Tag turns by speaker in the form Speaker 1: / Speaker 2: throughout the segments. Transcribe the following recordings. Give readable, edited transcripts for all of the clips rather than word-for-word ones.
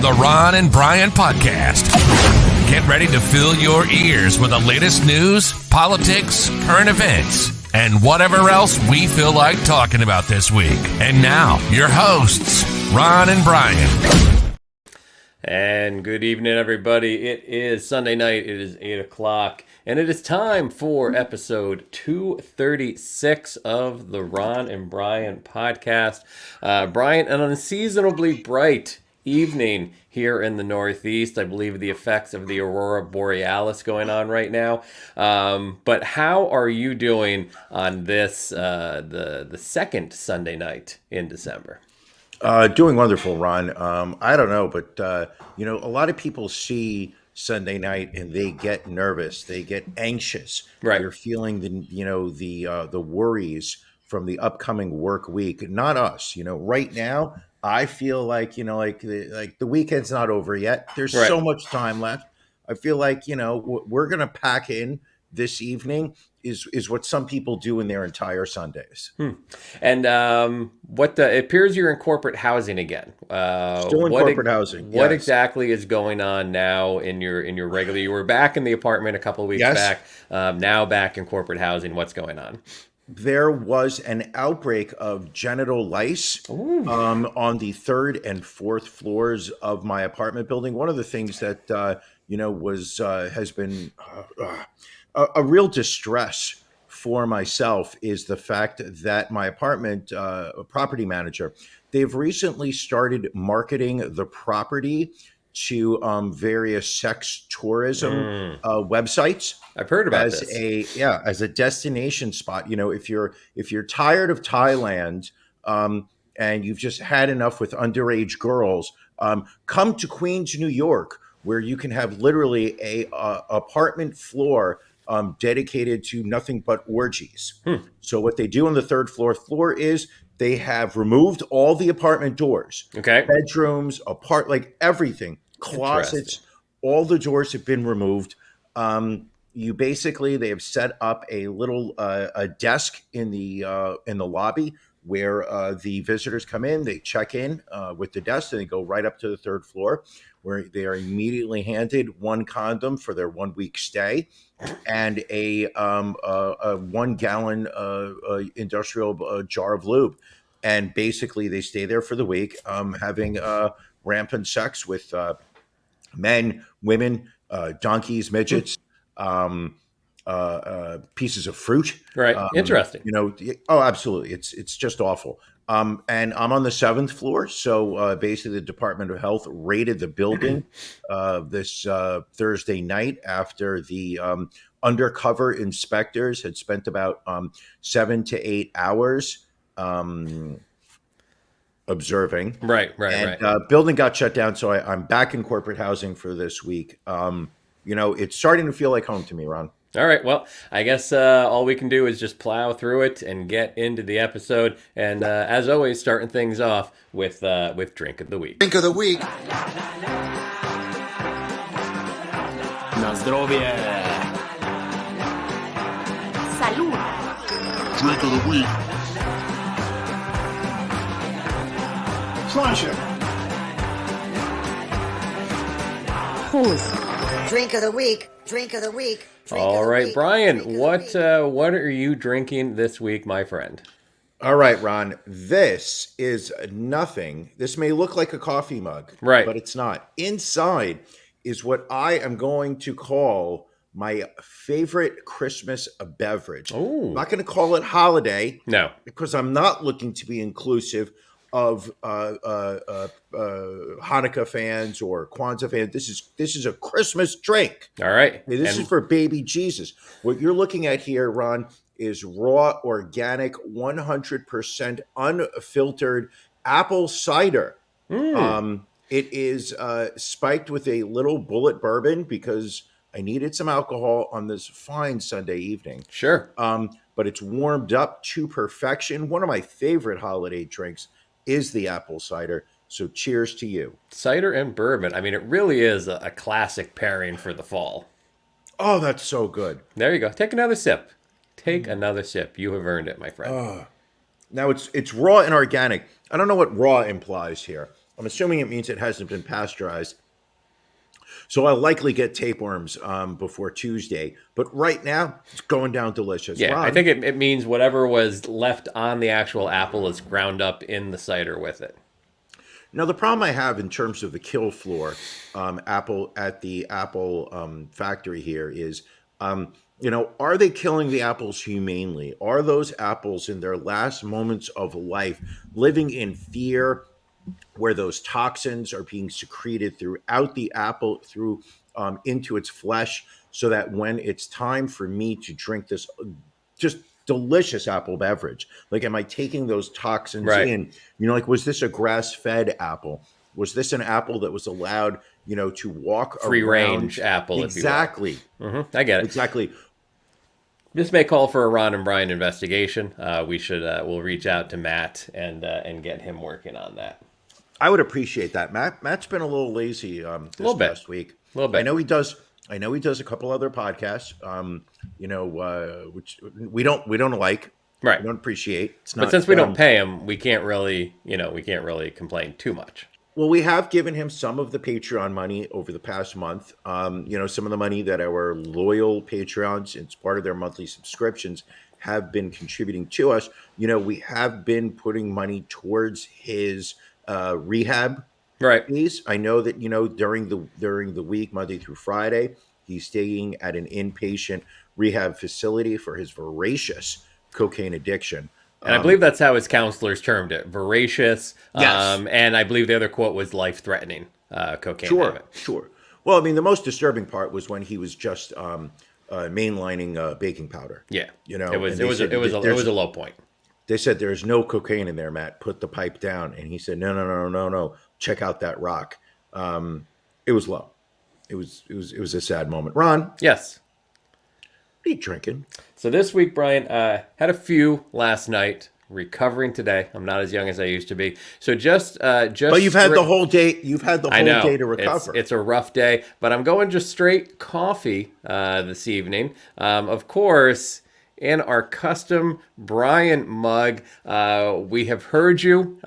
Speaker 1: the Ron and Brian Podcast. Get ready to fill your ears with the latest news, politics, current events, and whatever else we feel like talking about this week. And now, your hosts, Ron and Brian.
Speaker 2: And good evening, everybody. It is Sunday night. It is 8 o'clock. And it is time for episode 236 of the Ron and Brian podcast. Brian, an unseasonably bright evening here in the Northeast. I believe the effects of the Aurora Borealis going on right now. But how are you doing on this, the second Sunday night in December?
Speaker 3: Doing wonderful, Ron. I don't know, but a lot of people see Sunday night and they get nervous, they get anxious.
Speaker 2: Right.
Speaker 3: They're feeling the worries from the upcoming work week. Not us. Right now, I feel like the weekend's not over yet. There's so much time left. I feel like we're gonna pack in this evening is what some people do in their entire Sundays.
Speaker 2: And it appears you're in corporate housing again.
Speaker 3: Still in corporate housing.
Speaker 2: What
Speaker 3: yes.
Speaker 2: exactly is going on now in your regular? You were back in the apartment a couple of weeks back. Now back in corporate housing. What's going on?
Speaker 3: There was an outbreak of genital lice on the third and fourth floors of my apartment building. One of the things that has been a real distress for myself is the fact that my apartment property manager, they've recently started marketing the property to various sex tourism websites.
Speaker 2: I've heard about this.
Speaker 3: As a destination spot. If you're tired of Thailand and you've just had enough with underage girls, come to Queens, New York, where you can have literally a apartment floor dedicated to nothing but orgies. So what they do on the third floor is they have removed all the apartment doors.
Speaker 2: Okay.
Speaker 3: Bedrooms, everything, closets, all the doors have been removed. They have set up a little a desk in the lobby where the visitors come in, they check in with the desk, and they go right up to the third floor, where they are immediately handed one condom for their 1 week stay and a 1 gallon industrial jar of lube. And basically they stay there for the week, having rampant sex with men, women, donkeys, midgets, pieces of fruit.
Speaker 2: Right. Interesting.
Speaker 3: Absolutely. It's just awful. And I'm on the 7th floor. So basically the Department of Health raided the building this Thursday night after the undercover inspectors had spent about 7 to 8 hours observing. Right. Building got shut down. So I'm back in corporate housing for this week. It's starting to feel like home to me, Ron.
Speaker 2: All right. Well, I guess all we can do is just plow through it and get into the episode. And as always, starting things off with Drink of the Week.
Speaker 3: Drink of the Week.
Speaker 4: Na zdrowie.
Speaker 5: Salud.
Speaker 4: Drink of the week.
Speaker 3: Sláinte.
Speaker 5: Drink of the week. Drink of the week.
Speaker 2: All right, Brian, what are you drinking this week, my friend?
Speaker 3: All right, Ron, this is nothing. This may look like a coffee mug,
Speaker 2: right,
Speaker 3: but it's not. Inside is what I am going to call my favorite Christmas beverage.
Speaker 2: Ooh.
Speaker 3: I'm not going to call it holiday.
Speaker 2: No.
Speaker 3: Because I'm not looking to be inclusive of Hanukkah fans or Kwanzaa fans. This is a Christmas drink.
Speaker 2: All right.
Speaker 3: This is for baby Jesus. What you're looking at here, Ron, is raw, organic, 100% unfiltered apple cider. It is spiked with a little bullet bourbon because I needed some alcohol on this fine Sunday evening.
Speaker 2: Sure.
Speaker 3: But it's warmed up to perfection. One of my favorite holiday drinks is the apple cider. So cheers to you.
Speaker 2: Cider and bourbon. I mean, it really is a classic pairing for the fall.
Speaker 3: Oh, that's so good.
Speaker 2: There you go. Take another sip. Take another sip. You have earned it, my friend.
Speaker 3: Now it's raw and organic. I don't know what raw implies here. I'm assuming it means it hasn't been pasteurized. So I'll likely get tapeworms before Tuesday. But right now, it's going down delicious.
Speaker 2: Yeah, I
Speaker 3: Ron,
Speaker 2: think it means whatever was left on the actual apple is ground up in the cider with it.
Speaker 3: now the problem I have in terms of the kill floor, Apple at the Apple factory here is, are they killing the apples humanely? Are those apples in their last moments of life living in fear, where those toxins are being secreted throughout the apple through into its flesh, so that when it's time for me to drink this just delicious apple beverage, like, am I taking those toxins
Speaker 2: Right.
Speaker 3: in? Like, was this a grass-fed apple? Was this an apple that was allowed, to walk
Speaker 2: Free
Speaker 3: around?
Speaker 2: range apple,
Speaker 3: Exactly.
Speaker 2: if you will. I get it.
Speaker 3: Exactly.
Speaker 2: This may call for a Ron and Brian investigation. We'll reach out to Matt and get him working on that.
Speaker 3: I would appreciate that. Matt's been a little lazy this
Speaker 2: Little bit.
Speaker 3: past week.
Speaker 2: A little bit.
Speaker 3: I know he does. I know he does a couple other podcasts. Which we don't like.
Speaker 2: Right.
Speaker 3: We don't appreciate. It's not.
Speaker 2: But since we don't pay him, we can't really complain too much.
Speaker 3: Well, we have given him some of the Patreon money over the past month. Some of the money that our loyal Patreons, it's part of their monthly subscriptions, have been contributing to us. We have been putting money towards his rehab
Speaker 2: Right.
Speaker 3: fees. I know that during the week, Monday through Friday, he's staying at an inpatient rehab facility for his voracious cocaine addiction.
Speaker 2: And I believe that's how his counselors termed it: voracious.
Speaker 3: Yes.
Speaker 2: And I believe the other quote was life-threatening cocaine habit.
Speaker 3: Sure. Well, I mean, the most disturbing part was when he was just mainlining baking powder.
Speaker 2: Yeah.
Speaker 3: and
Speaker 2: It was
Speaker 3: they said,
Speaker 2: a low point.
Speaker 3: They said, "There's no cocaine in there, Matt. Put the pipe down." And he said, "No. Check out that rock." It was low. It was a sad moment. Ron,
Speaker 2: Yes.
Speaker 3: what are you drinking?
Speaker 2: So this week, Brian, had a few last night. Recovering today. I'm not as young as I used to be. So just.
Speaker 3: But you've had the whole day. You've had the
Speaker 2: I
Speaker 3: whole
Speaker 2: know
Speaker 3: day to recover.
Speaker 2: It's a rough day, but I'm going just straight coffee this evening. Of course, in our custom Brian mug, we have heard you.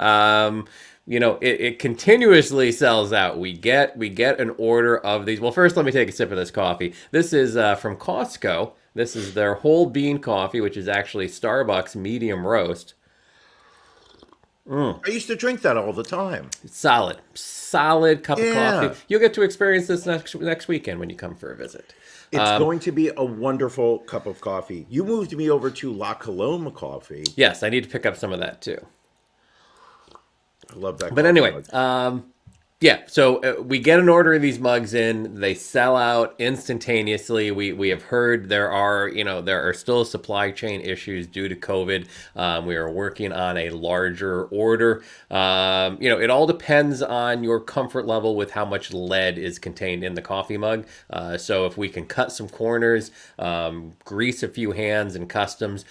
Speaker 2: It continuously sells out. We get an order of these. Well, first, let me take a sip of this coffee. This is from Costco. This is their whole bean coffee, which is actually Starbucks medium roast.
Speaker 3: I used to drink that all the time.
Speaker 2: Solid cup of coffee. You'll get to experience this next weekend when you come for a visit.
Speaker 3: It's going to be a wonderful cup of coffee. You moved me over to La Colombe coffee.
Speaker 2: Yes, I need to pick up some of that too.
Speaker 3: I love that.
Speaker 2: But anyway, so we get an order of these mugs in. They sell out instantaneously. We have heard there are still supply chain issues due to COVID. We are working on a larger order. It all depends on your comfort level with how much lead is contained in the coffee mug. So if we can cut some corners, grease a few hands in customs,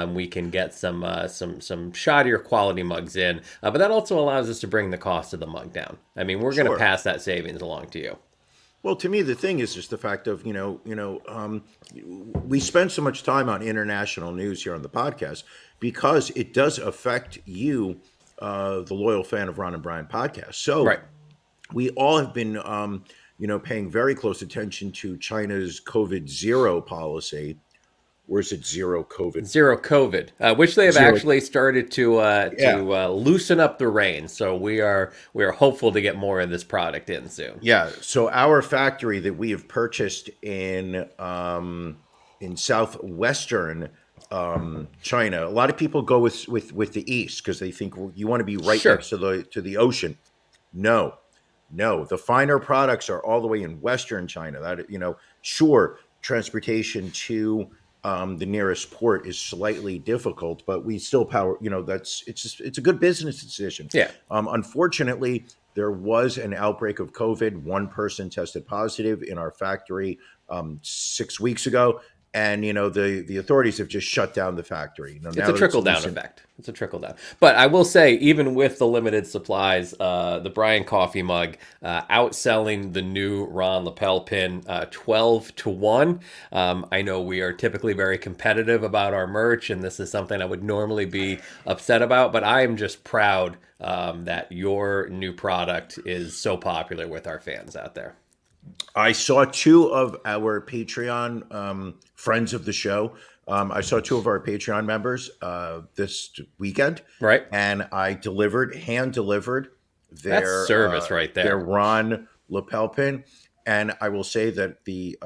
Speaker 2: we can get some shoddier quality mugs in. But that also allows us to bring the cost of the mug down. I mean, we're going to pass that savings along to you.
Speaker 3: Well, to me, the thing is just the fact of, we spend so much time on international news here on the podcast because it does affect you, the loyal fan of Ron and Brian podcast. So
Speaker 2: Right.
Speaker 3: we all have been, paying very close attention to China's COVID zero policy. Or is it zero COVID?
Speaker 2: Zero COVID, which they have actually started to loosen up the reins. So we are hopeful to get more of this product in soon.
Speaker 3: Yeah. So our factory that we have purchased in southwestern China. A lot of people go with the east because they think you want to be right
Speaker 2: Sure.
Speaker 3: next to the ocean. No, the finer products are all the way in western China. That sure, transportation to the nearest port is slightly difficult, but we still power. It's a good business decision.
Speaker 2: Yeah.
Speaker 3: Unfortunately, there was an outbreak of COVID. One person tested positive in our factory 6 weeks ago. and the authorities have just shut down the factory.
Speaker 2: It's a trickle down effect. It's a trickle down. But I will say, even with the limited supplies, the Brian coffee mug outselling the new Ron lapel pin 12-1. I know we are typically very competitive about our merch, and this is something I would normally be upset about, but I am just proud that your new product is so popular with our fans out there.
Speaker 3: I saw two of our Patreon friends of the show. I saw two of our Patreon members this weekend.
Speaker 2: Right.
Speaker 3: And I hand delivered their
Speaker 2: That's service right there.
Speaker 3: Their Ron lapel pin. And I will say that the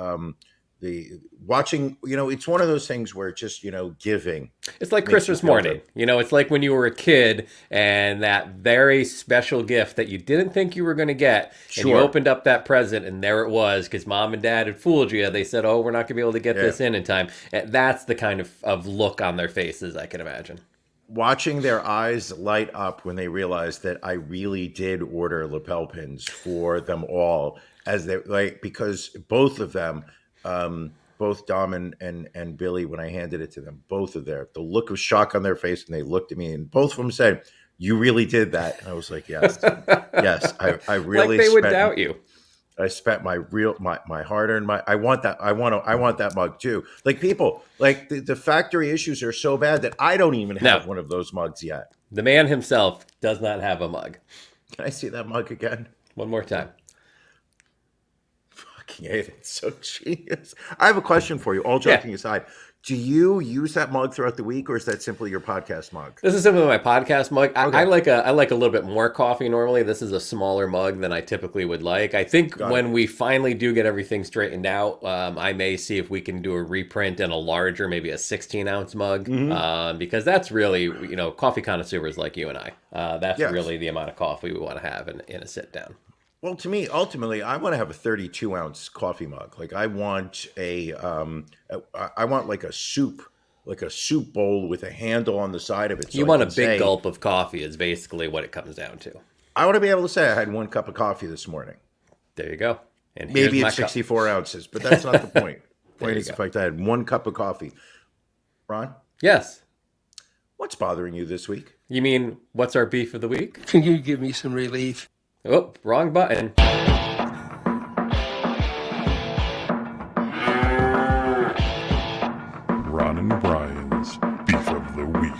Speaker 3: watching, it's one of those things where it's just, giving.
Speaker 2: It's like Christmas morning. It's like when you were a kid and that very special gift that you didn't think you were going to get.
Speaker 3: Sure.
Speaker 2: And you opened up that present and there it was, because mom and dad had fooled you. They said, oh, we're not going to be able to get this in time. And that's the kind of look on their faces, I can imagine.
Speaker 3: Watching their eyes light up when they realized that I really did order lapel pins for them all, because both of them, both Dom and Billy, when I handed it to them, the look of shock on their face, and they looked at me, and both of them said, "You really did that?" And I was like, "Yes, yes, I really."
Speaker 2: Like they would doubt you.
Speaker 3: I spent my hard-earned I want that mug too. Like, people, like the factory issues are so bad that I don't even have one of those mugs yet.
Speaker 2: The man himself does not have a mug.
Speaker 3: Can I see that mug again?
Speaker 2: One more time.
Speaker 3: It's so genius. I have a question for you, all joking aside. Do you use that mug throughout the week, or is that simply your podcast mug?
Speaker 2: This is simply my podcast mug.
Speaker 3: Okay.
Speaker 2: I like a little bit more coffee normally. This is a smaller mug than I typically would like. I think when we finally do get everything straightened out, I may see if we can do a reprint in a larger, maybe a 16-ounce mug, because that's really, coffee connoisseurs like you and I. That's really the amount of coffee we want to have in a sit-down.
Speaker 3: Well, to me, ultimately, I want to have a 32-ounce coffee mug. Like, I want like a soup bowl with a handle on the side of it. So
Speaker 2: you want a big gulp of coffee is basically what it comes down to.
Speaker 3: I want to be able to say I had 1 cup of coffee this morning.
Speaker 2: There you go. And
Speaker 3: maybe it's 64 ounces, but that's not the point. The point is the fact that I had 1 cup of coffee. Ron?
Speaker 2: Yes.
Speaker 3: What's bothering you this week?
Speaker 2: You mean, what's our beef of the week?
Speaker 6: Can you give me some relief?
Speaker 2: Oh, wrong button.
Speaker 7: Ron and Brian's Beef of the Week.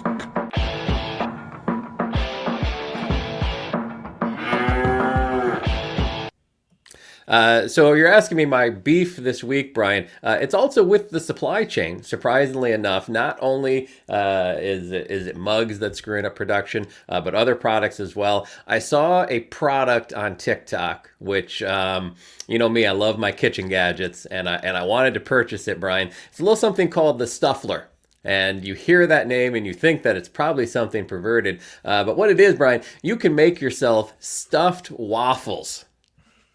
Speaker 2: So you're asking me my beef this week, Brian. It's also with the supply chain, surprisingly enough. Not only is it mugs that's screwing up production, but other products as well. I saw a product on TikTok, which, me, I love my kitchen gadgets, and I wanted to purchase it, Brian. It's a little something called the Stuffler. And you hear that name and you think that it's probably something perverted. But what it is, Brian, you can make yourself stuffed waffles.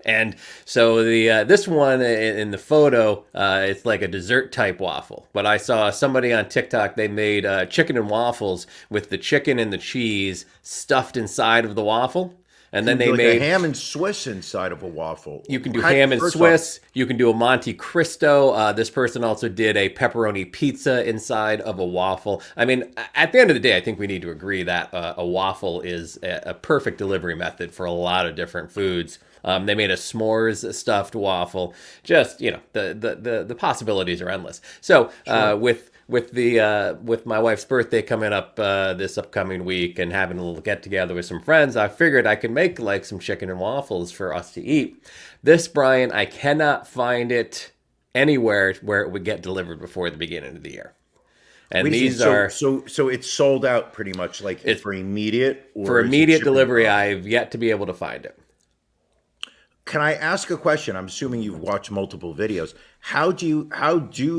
Speaker 2: And so this one in the photo, it's like a dessert type waffle. But I saw somebody on TikTok, they made chicken and waffles with the chicken and the cheese stuffed inside of the waffle. And then they made
Speaker 3: a ham and Swiss inside of a waffle.
Speaker 2: You can do ham and Swiss. You can do a Monte Cristo. This person also did a pepperoni pizza inside of a waffle. I mean, at the end of the day, I think we need to agree that a waffle is a perfect delivery method for a lot of different foods. They made a s'mores stuffed waffle. Just, the possibilities are endless. So with my wife's birthday coming up this upcoming week and having a little get together with some friends, I figured I could make like some chicken and waffles for us to eat. This, Brian, I cannot find it anywhere where it would get delivered before the beginning of the year. And these are
Speaker 3: so it's sold out pretty much, like it's for immediate
Speaker 2: delivery. I've yet to be able to find it.
Speaker 3: Can I ask a question? I'm assuming you've watched multiple videos. How do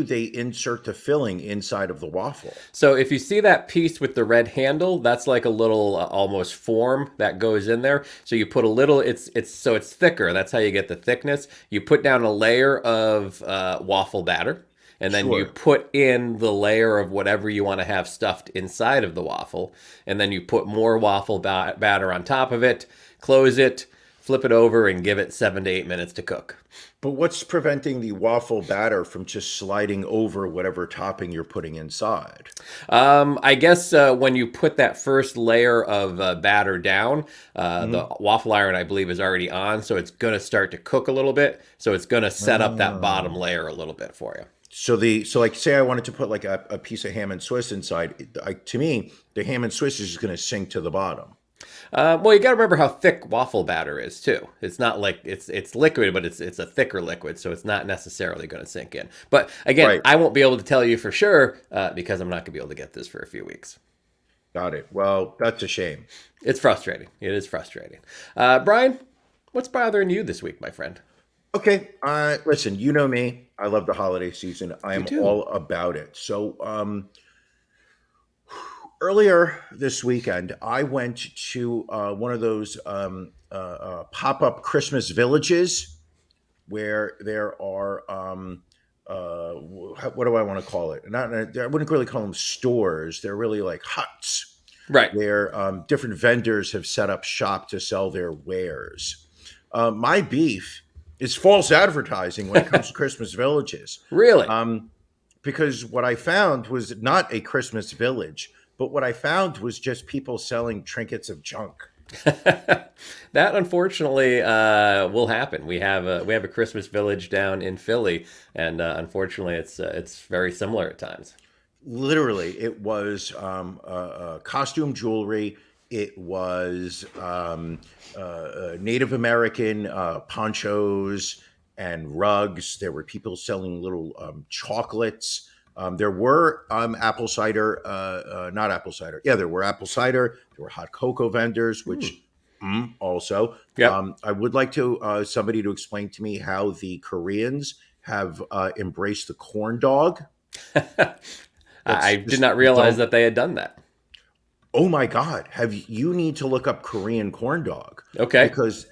Speaker 3: they insert the filling inside of the waffle?
Speaker 2: So if you see that piece with the red handle, that's like a little almost form that goes in there. So you put a little, it's thicker. That's how you get the thickness. You put down a layer of waffle batter. And then you put in the layer of whatever you want to have stuffed inside of the waffle. And then you put more waffle batter on top of it, close it, flip it over, and give it 7 to 8 minutes to cook.
Speaker 3: But what's preventing the waffle batter from just sliding over whatever topping you're putting inside?
Speaker 2: I guess when you put that first layer of batter down, the waffle iron, I believe, is already on, so it's going to start to cook a little bit. So it's going to set up that bottom layer a little bit for you.
Speaker 3: So like, say I wanted to put like a piece of ham and Swiss inside. To me, the ham and Swiss is just going to sink to the bottom.
Speaker 2: Well, you got to remember how thick waffle batter is too. It's not like it's liquid, but it's a thicker liquid, so it's not necessarily going to sink in. But again,
Speaker 3: Right.
Speaker 2: I won't be able to tell you for sure because I'm not going to be able to get this for a few weeks.
Speaker 3: Got it. Well, that's a shame.
Speaker 2: It's frustrating. It is frustrating. Brian, what's bothering you this week, my friend?
Speaker 3: Okay. Listen, you know me. I love the holiday season. I am
Speaker 2: do.
Speaker 3: all about it. So, earlier this weekend, I went to one of those pop-up Christmas villages where there are what do I want to call it? Not I wouldn't really call them stores. They're really like huts
Speaker 2: Right.
Speaker 3: where different vendors have set up shop to sell their wares. My beef is false advertising when it comes to Christmas villages.
Speaker 2: Really?
Speaker 3: Because what I found was not a Christmas village, but what I found was just people selling trinkets of junk.
Speaker 2: That unfortunately will happen. We have a Christmas village down in Philly, and unfortunately, it's very similar at times.
Speaker 3: Literally, it was costume jewelry. It was Native American ponchos and rugs. There were people selling little chocolates. There were apple cider, not apple cider. Yeah, there were apple cider. There were hot cocoa vendors, which also.
Speaker 2: Yep.
Speaker 3: I would like to somebody to explain to me how the Koreans have embraced the corn dog.
Speaker 2: I did not realize that they had done that.
Speaker 3: Oh my God! You need to look up Korean corn dog?
Speaker 2: Okay.
Speaker 3: because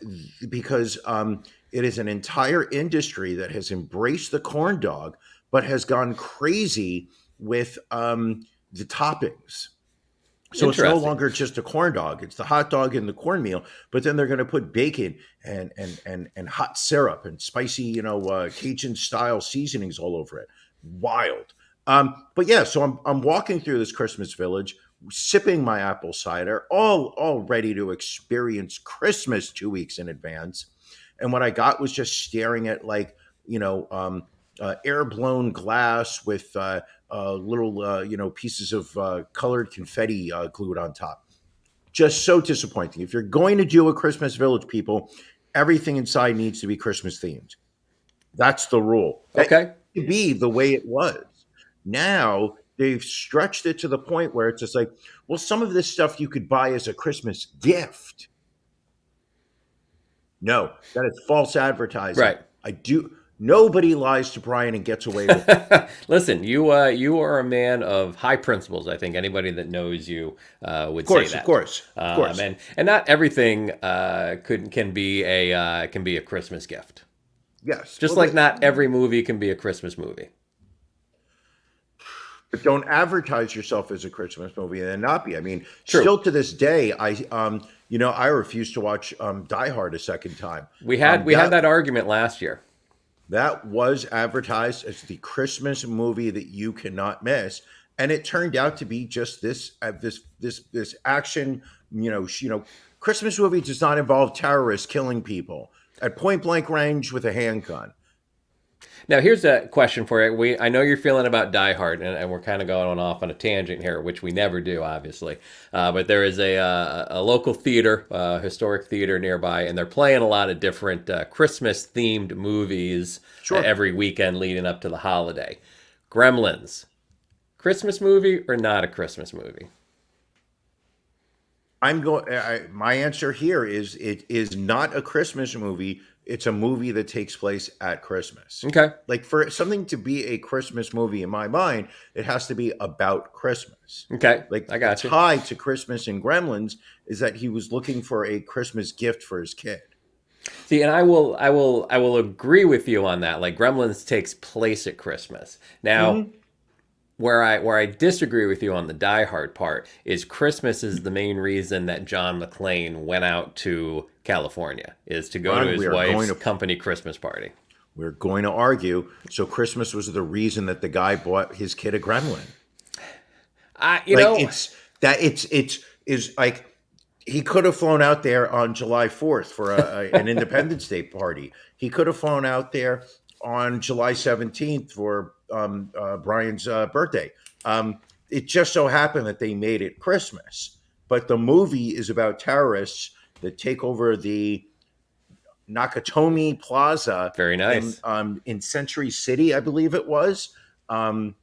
Speaker 3: it is an entire industry that has embraced the corn dog, but has gone crazy with the toppings. So it's no
Speaker 2: Interesting.
Speaker 3: longer just a corn dog; it's the hot dog and the cornmeal. But then they're going to put bacon and hot syrup and spicy, Cajun style seasonings all over it. Wild. But yeah, so I'm walking through this Christmas village, sipping my apple cider, all ready to experience Christmas 2 weeks in advance. And what I got was just staring at air blown glass with little pieces of colored confetti glued on top. Just so disappointing. If you're going to do a Christmas village, people, everything inside needs to be Christmas themed. That's the rule.
Speaker 2: Okay.
Speaker 3: That used to be the way it was. Now they've stretched it to the point where it's just like, well, some of this stuff you could buy as a Christmas gift. No, that is false advertising.
Speaker 2: Right.
Speaker 3: Nobody lies to Brian and gets away with it.
Speaker 2: Listen, you are a man of high principles. I think anybody that knows you would say that.
Speaker 3: Of course.
Speaker 2: And not everything can be a Christmas gift.
Speaker 3: Yes.
Speaker 2: Just like not every movie can be a Christmas movie.
Speaker 3: But don't advertise yourself as a Christmas movie and then not be. I mean,
Speaker 2: True.
Speaker 3: Still to this day, I refuse to watch Die Hard a second time.
Speaker 2: We had that argument last year.
Speaker 3: That was advertised as the Christmas movie that you cannot miss, and it turned out to be just this action. Christmas movie does not involve terrorists killing people at point blank range with a handgun.
Speaker 2: Now, here's a question for you. I know you're feeling about Die Hard, and we're kind of going off on a tangent here, which we never do, obviously. But there is a local theater, historic theater nearby, and they're playing a lot of different Christmas-themed movies every weekend leading up to the holiday. Gremlins, Christmas movie or not a Christmas movie?
Speaker 3: My answer here is it is not a Christmas movie. It's a movie that takes place at Christmas.
Speaker 2: Okay.
Speaker 3: Like for something to be a Christmas movie in my mind, it has to be about Christmas.
Speaker 2: Okay.
Speaker 3: Like
Speaker 2: I got
Speaker 3: the
Speaker 2: you.
Speaker 3: tie to Christmas in Gremlins is that he was looking for a Christmas gift for his kid.
Speaker 2: See, and I will agree with you on that. Like Gremlins takes place at Christmas. Now, Where I disagree with you on the Die Hard part is Christmas is the main reason that John McClane went out to California, is to go
Speaker 3: Ron,
Speaker 2: to his
Speaker 3: we are
Speaker 2: wife's
Speaker 3: going to-
Speaker 2: company Christmas party.
Speaker 3: We're going to argue. So Christmas was the reason that the guy bought his kid a gremlin. It's like he could have flown out there on July 4th for an Independence Day party. He could have flown out there on July 17th for Brian's birthday. It just so happened that they made it Christmas. But the movie is about terrorists that take over the Nakatomi Plaza.
Speaker 2: Very nice.
Speaker 3: In Century City, I believe it was. And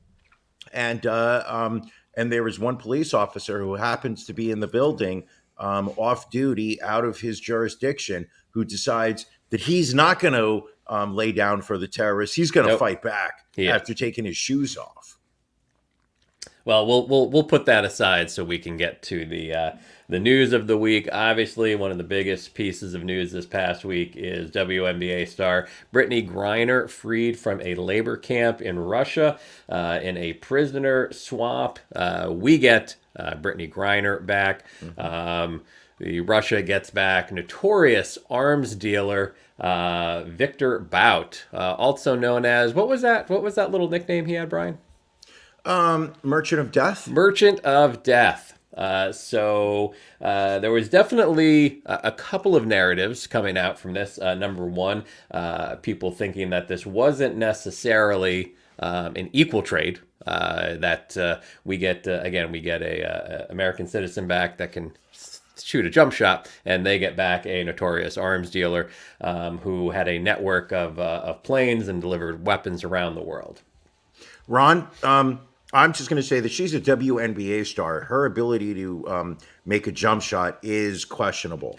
Speaker 3: there was one police officer who happens to be in the building off duty, out of his jurisdiction, who decides that he's not going to lay down for the terrorists. He's going to fight back after taking his shoes off.
Speaker 2: Well, we'll put that aside so we can get to the news of the week. Obviously, one of the biggest pieces of news this past week is WNBA star Britney Griner freed from a labor camp in Russia in a prisoner swap. We get Britney Griner back. The Russia gets back notorious arms dealer Viktor Bout, also known as what was that little nickname he had, Brian?
Speaker 3: Merchant of Death.
Speaker 2: Merchant of Death. So there was definitely a couple of narratives coming out from this. Number one, people thinking that this wasn't necessarily an equal trade. That we get a American citizen back that can shoot a jump shot, and they get back a notorious arms dealer who had a network of planes and delivered weapons around the world.
Speaker 3: Ron, I'm just going to say that she's a WNBA star. Her ability to make a jump shot is questionable.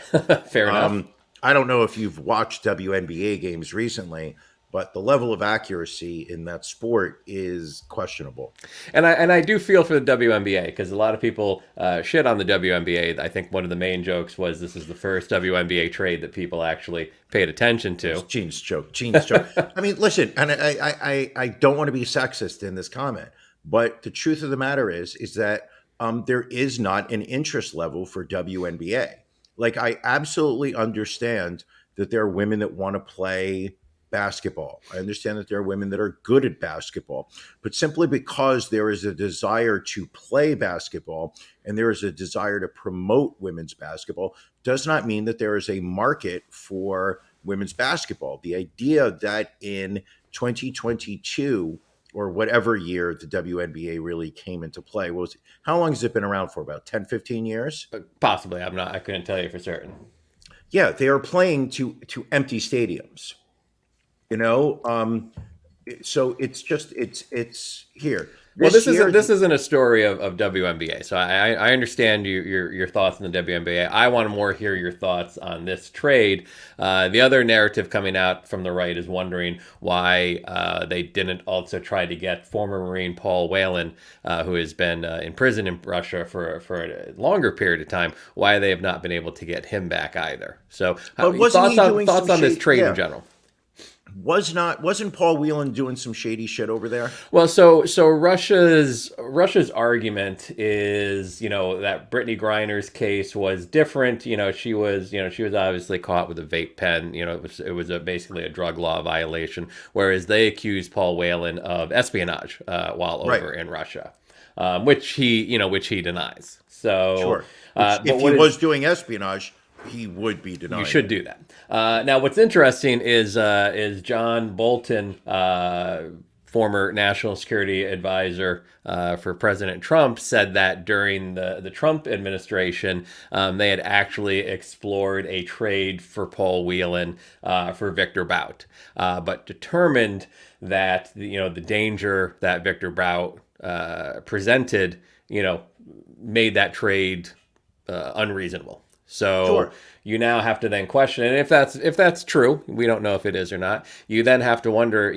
Speaker 2: Fair enough.
Speaker 3: I don't know if you've watched WNBA games recently, but the level of accuracy in that sport is questionable.
Speaker 2: And I do feel for the WNBA, because a lot of people shit on the WNBA. I think one of the main jokes was this is the first WNBA trade that people actually paid attention to.
Speaker 3: Gene's joke. I mean, listen, and I don't want to be sexist in this comment, but the truth of the matter is that there is not an interest level for WNBA. Like, I absolutely understand that there are women that want to play basketball. I understand that there are women that are good at basketball, but simply because there is a desire to play basketball and there is a desire to promote women's basketball does not mean that there is a market for women's basketball. The idea that in 2022 or whatever year the WNBA really came into play was, how long has it been around for? About 10, 15 years?
Speaker 2: Possibly. I couldn't tell you for certain.
Speaker 3: Yeah, they are playing to empty stadiums. So it's here.
Speaker 2: This isn't a story of WNBA. So I understand your thoughts on the WNBA. I want to more hear your thoughts on this trade. The other narrative coming out from the right is wondering why they didn't also try to get former Marine Paul Whelan, who has been in prison in Russia for a longer period of time, why they have not been able to get him back either. So thoughts on this trade in general.
Speaker 3: Wasn't Paul Whelan doing some shady shit over there?
Speaker 2: Well, so Russia's argument is, that Britney Griner's case was different. She was obviously caught with a vape pen. It was basically a drug law violation, whereas they accused Paul Whelan of espionage while over in Russia, which he denies. So
Speaker 3: sure, if he was doing espionage, he would be denied.
Speaker 2: You should do that. Now, what's interesting is John Bolton, former national security advisor for President Trump, said that during the Trump administration, they had actually explored a trade for Paul Whelan for Viktor Bout, but determined that the danger that Viktor Bout presented, made that trade unreasonable. So
Speaker 3: sure.
Speaker 2: You now have to then question, and if that's true, we don't know if it is or not. You then have to wonder,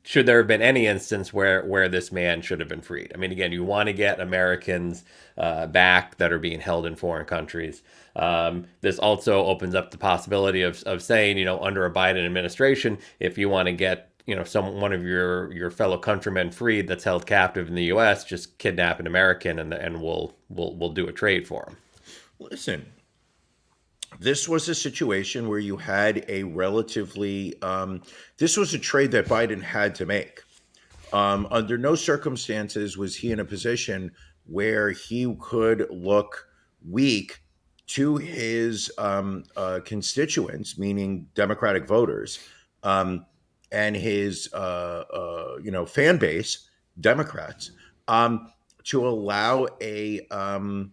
Speaker 2: should there have been any instance where this man should have been freed? I mean, again, you want to get Americans back that are being held in foreign countries. This also opens up the possibility of saying, under a Biden administration, if you want to get one of your fellow countrymen freed that's held captive in the U.S., just kidnap an American and we'll do a trade for him.
Speaker 3: Listen, this was a situation where you had a relatively, this was a trade that Biden had to make. Under no circumstances was he in a position where he could look weak to his constituents, meaning Democratic voters, and his fan base, Democrats, to allow an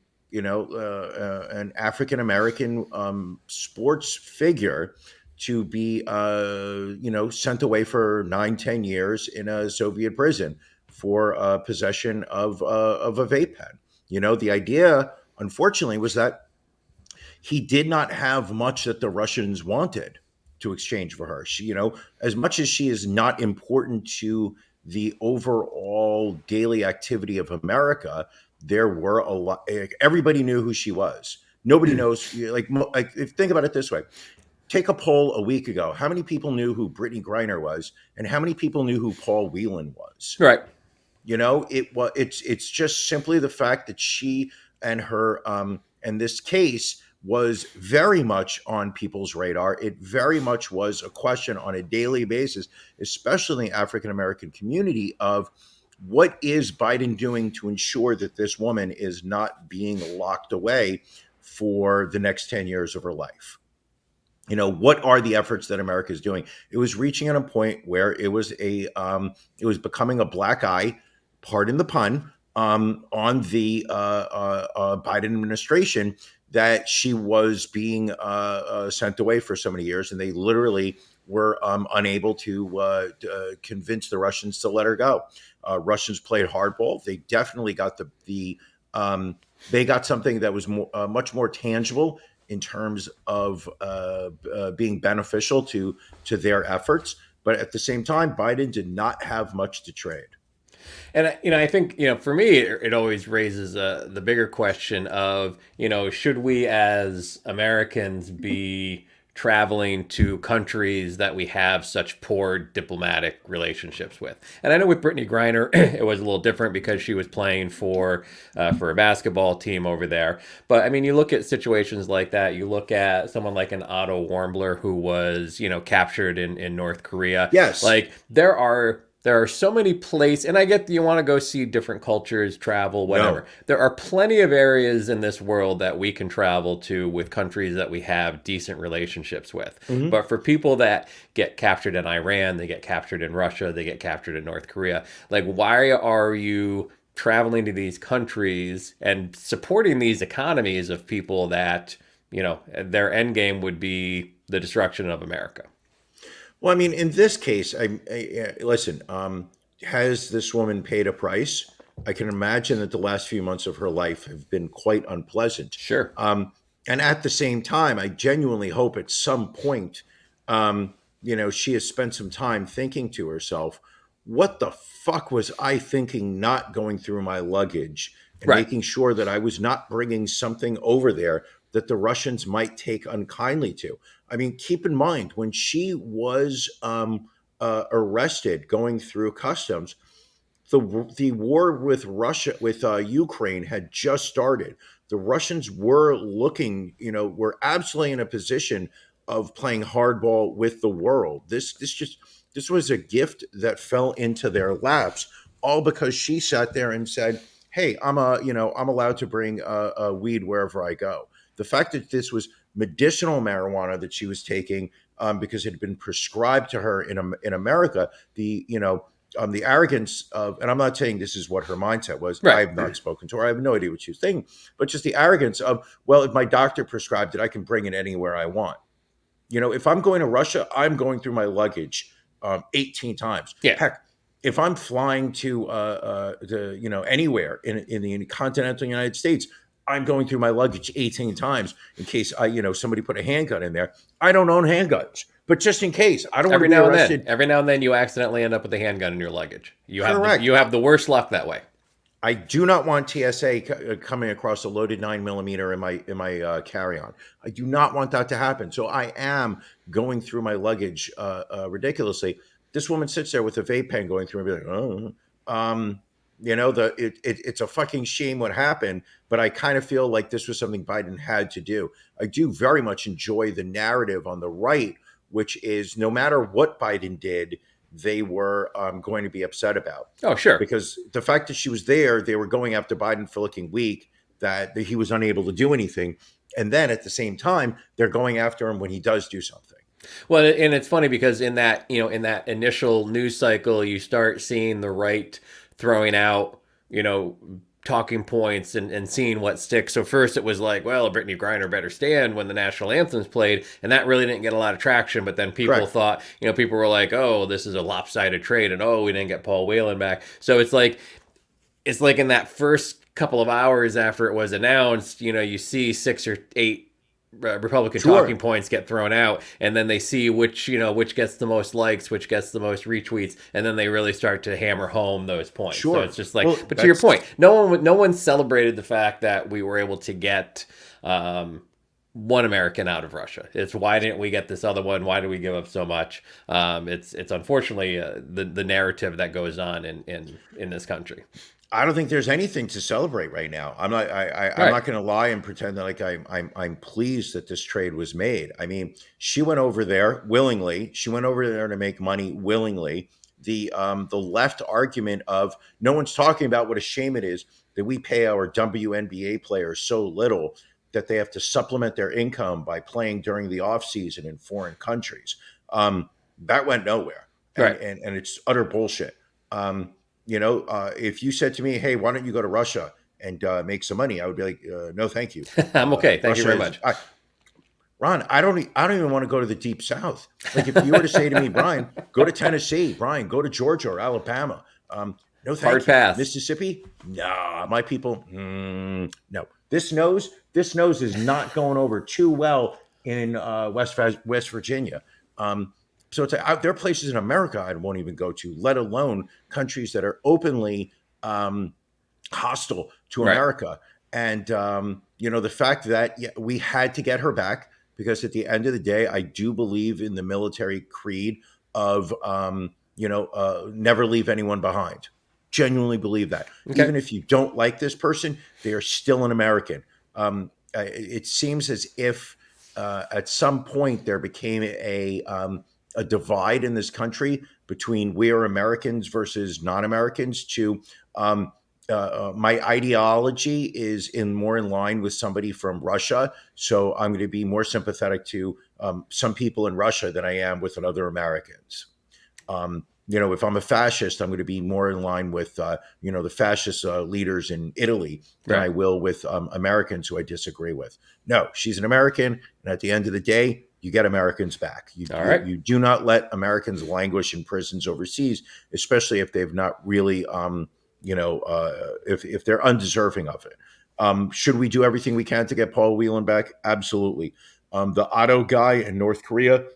Speaker 3: African American sports figure to be sent away for 9-10 years in a Soviet prison for possession of a vape pen. The idea, unfortunately, was that he did not have much that the Russians wanted to exchange for her. She, as much as she is not important to the overall daily activity of America, there were a lot. Everybody knew who she was. Nobody knows. Like, think about it this way. Take a poll a week ago. How many people knew who Britney Griner was, and how many people knew who Paul Whelan was?
Speaker 2: Right.
Speaker 3: It's just simply the fact that she and her and this case was very much on people's radar. It very much was a question on a daily basis, especially in the African American community, of what is Biden doing to ensure that this woman is not being locked away for the next 10 years of her life. What are the efforts that America is doing? It was reaching at a point where it was becoming a black eye, pardon the pun, on the Biden administration, that she was being sent away for so many years, and they literally were unable to convince the Russians to let her go. Russians played hardball. They definitely got they got something that was much more tangible in terms of being beneficial to their efforts. But at the same time, Biden did not have much to trade.
Speaker 2: And I think for me, it always raises the bigger question of should we as Americans be traveling to countries that we have such poor diplomatic relationships with? And I know with Britney Griner, it was a little different because she was playing for a basketball team over there. But I mean, you look at situations like that. You look at someone like an Otto Warmbier who was captured in North Korea.
Speaker 3: Yes,
Speaker 2: like there are so many places, and I get that you want to go see different cultures, travel, whatever. No. There are plenty of areas in this world that we can travel to with countries that we have decent relationships with. Mm-hmm. But for people that get captured in Iran, they get captured in Russia, they get captured in North Korea, like, why are you traveling to these countries and supporting these economies of people that, their end game would be the destruction of America?
Speaker 3: Well, I mean, in this case, listen, has this woman paid a price? I can imagine that the last few months of her life have been quite unpleasant.
Speaker 2: Sure.
Speaker 3: And at the same time, I genuinely hope at some point, she has spent some time thinking to herself, what the fuck was I thinking not going through my luggage and making sure that I was not bringing something over there that the Russians might take unkindly to? I mean, keep in mind, when she was arrested going through customs, the war with Ukraine had just started. The Russians were were absolutely in a position of playing hardball with the world. This was a gift that fell into their laps, all because she sat there and said, "Hey, I'm allowed to bring a weed wherever I go." The fact that this was medicinal marijuana that she was taking because it had been prescribed to her in America, the arrogance of, and I'm not saying this is what her mindset was. Right. I have not spoken to her. I have no idea what she was thinking, but just the arrogance of, well, if my doctor prescribed it, I can bring it anywhere I want. If I'm going to Russia, I'm going through my luggage 18 times.
Speaker 2: Yeah.
Speaker 3: Heck, if I'm flying to anywhere in the continental United States, I'm going through my luggage 18 times in case somebody put a handgun in there. I don't own handguns, but just in case, I don't want to be arrested.
Speaker 2: Every now and then, you accidentally end up with a handgun in your luggage. You
Speaker 3: Correct.
Speaker 2: You have the worst luck that way.
Speaker 3: I do not want TSA coming across a loaded 9mm in my carry-on. I do not want that to happen. So I am going through my luggage ridiculously. This woman sits there with a vape pen going through and be like, oh, it's a fucking shame what happened, but I kind of feel like this was something Biden had to do. I do very much enjoy the narrative on the right, which is no matter what Biden did, they were going to be upset about.
Speaker 2: Oh, sure.
Speaker 3: Because the fact that she was there, they were going after Biden for looking weak, that he was unable to do anything. And then at the same time, they're going after him when he does do something.
Speaker 2: Well, and it's funny because in that initial news cycle, you start seeing the right throwing out, talking points and seeing what sticks. So first it was like, well, Britney Griner better stand when the national anthem's played. And that really didn't get a lot of traction. But then people thought, people were like, oh, this is a lopsided trade. And oh, we didn't get Paul Whelan back. So it's like in that first couple of hours after it was announced, you see 6 or 8 Republican talking points get thrown out, and then they see which gets the most likes, which gets the most retweets, and then they really start to hammer home those points. So it's just like, but to your point, no one celebrated the fact that we were able to get one American out of Russia. It's why didn't we get this other one? Why did we give up so much? It's unfortunately the narrative that goes on in this country.
Speaker 3: I don't think there's anything to celebrate right now. I'm not going to lie and pretend that like I'm pleased that this trade was made. I mean, she went over there willingly. She went over there to make money willingly. The left argument of no one's talking about what a shame it is that we pay our WNBA players so little that they have to supplement their income by playing during the off season in foreign countries. That went nowhere, and it's utter bullshit. If you said to me, hey, why don't you go to Russia and make some money? I would be like, no, thank you.
Speaker 2: I'm okay. Thank you very much.
Speaker 3: Ron, I don't even want to go to the deep South. Like if you were to say to me, Brian, go to Tennessee, Brian, go to Georgia or Alabama. No, thank
Speaker 2: Hard
Speaker 3: you.
Speaker 2: pass.
Speaker 3: Mississippi? Nah, my people, no. This nose is not going over too well in West Virginia. So it's there are places in America I won't even go to, let alone countries that are openly hostile to America. And, the fact that we had to get her back, because at the end of the day, I do believe in the military creed of, never leave anyone behind. Genuinely believe that. Okay. Even if you don't like this person, they are still an American. It seems as if at some point there became a divide in this country between we are Americans versus non-Americans to my ideology is more in line with somebody from Russia. So I'm going to be more sympathetic to some people in Russia than I am with other Americans. If I'm a fascist, I'm going to be more in line with, the fascist leaders in Italy than I will with Americans who I disagree with. No, she's an American. And at the end of the day, you get Americans back. You do not let Americans languish in prisons overseas, especially if they've not really, if they're undeserving of it. Should we do everything we can to get Paul Whelan back? Absolutely. The Otto guy in North Korea,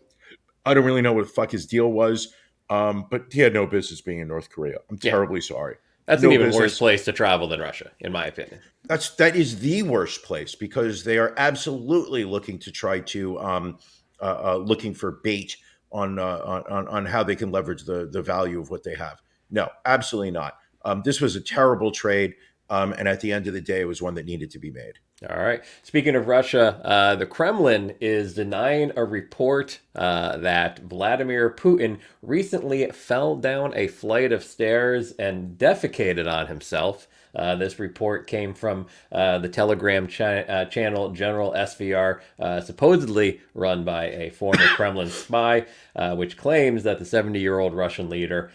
Speaker 3: I don't really know what the fuck his deal was, but he had no business being in North Korea. I'm terribly sorry.
Speaker 2: That's an even worse place to travel than Russia, in my opinion.
Speaker 3: That is the worst place because they are absolutely looking to try to looking for bait on how they can leverage the value of what they have. No, absolutely not. This was a terrible trade, and at the end of the day, it was one that needed to be made.
Speaker 2: All right. Speaking of Russia, the Kremlin is denying a report that Vladimir Putin recently fell down a flight of stairs and defecated on himself. This report came from the Telegram channel General SVR, supposedly run by a former Kremlin spy, which claims that the 70-year-old Russian leader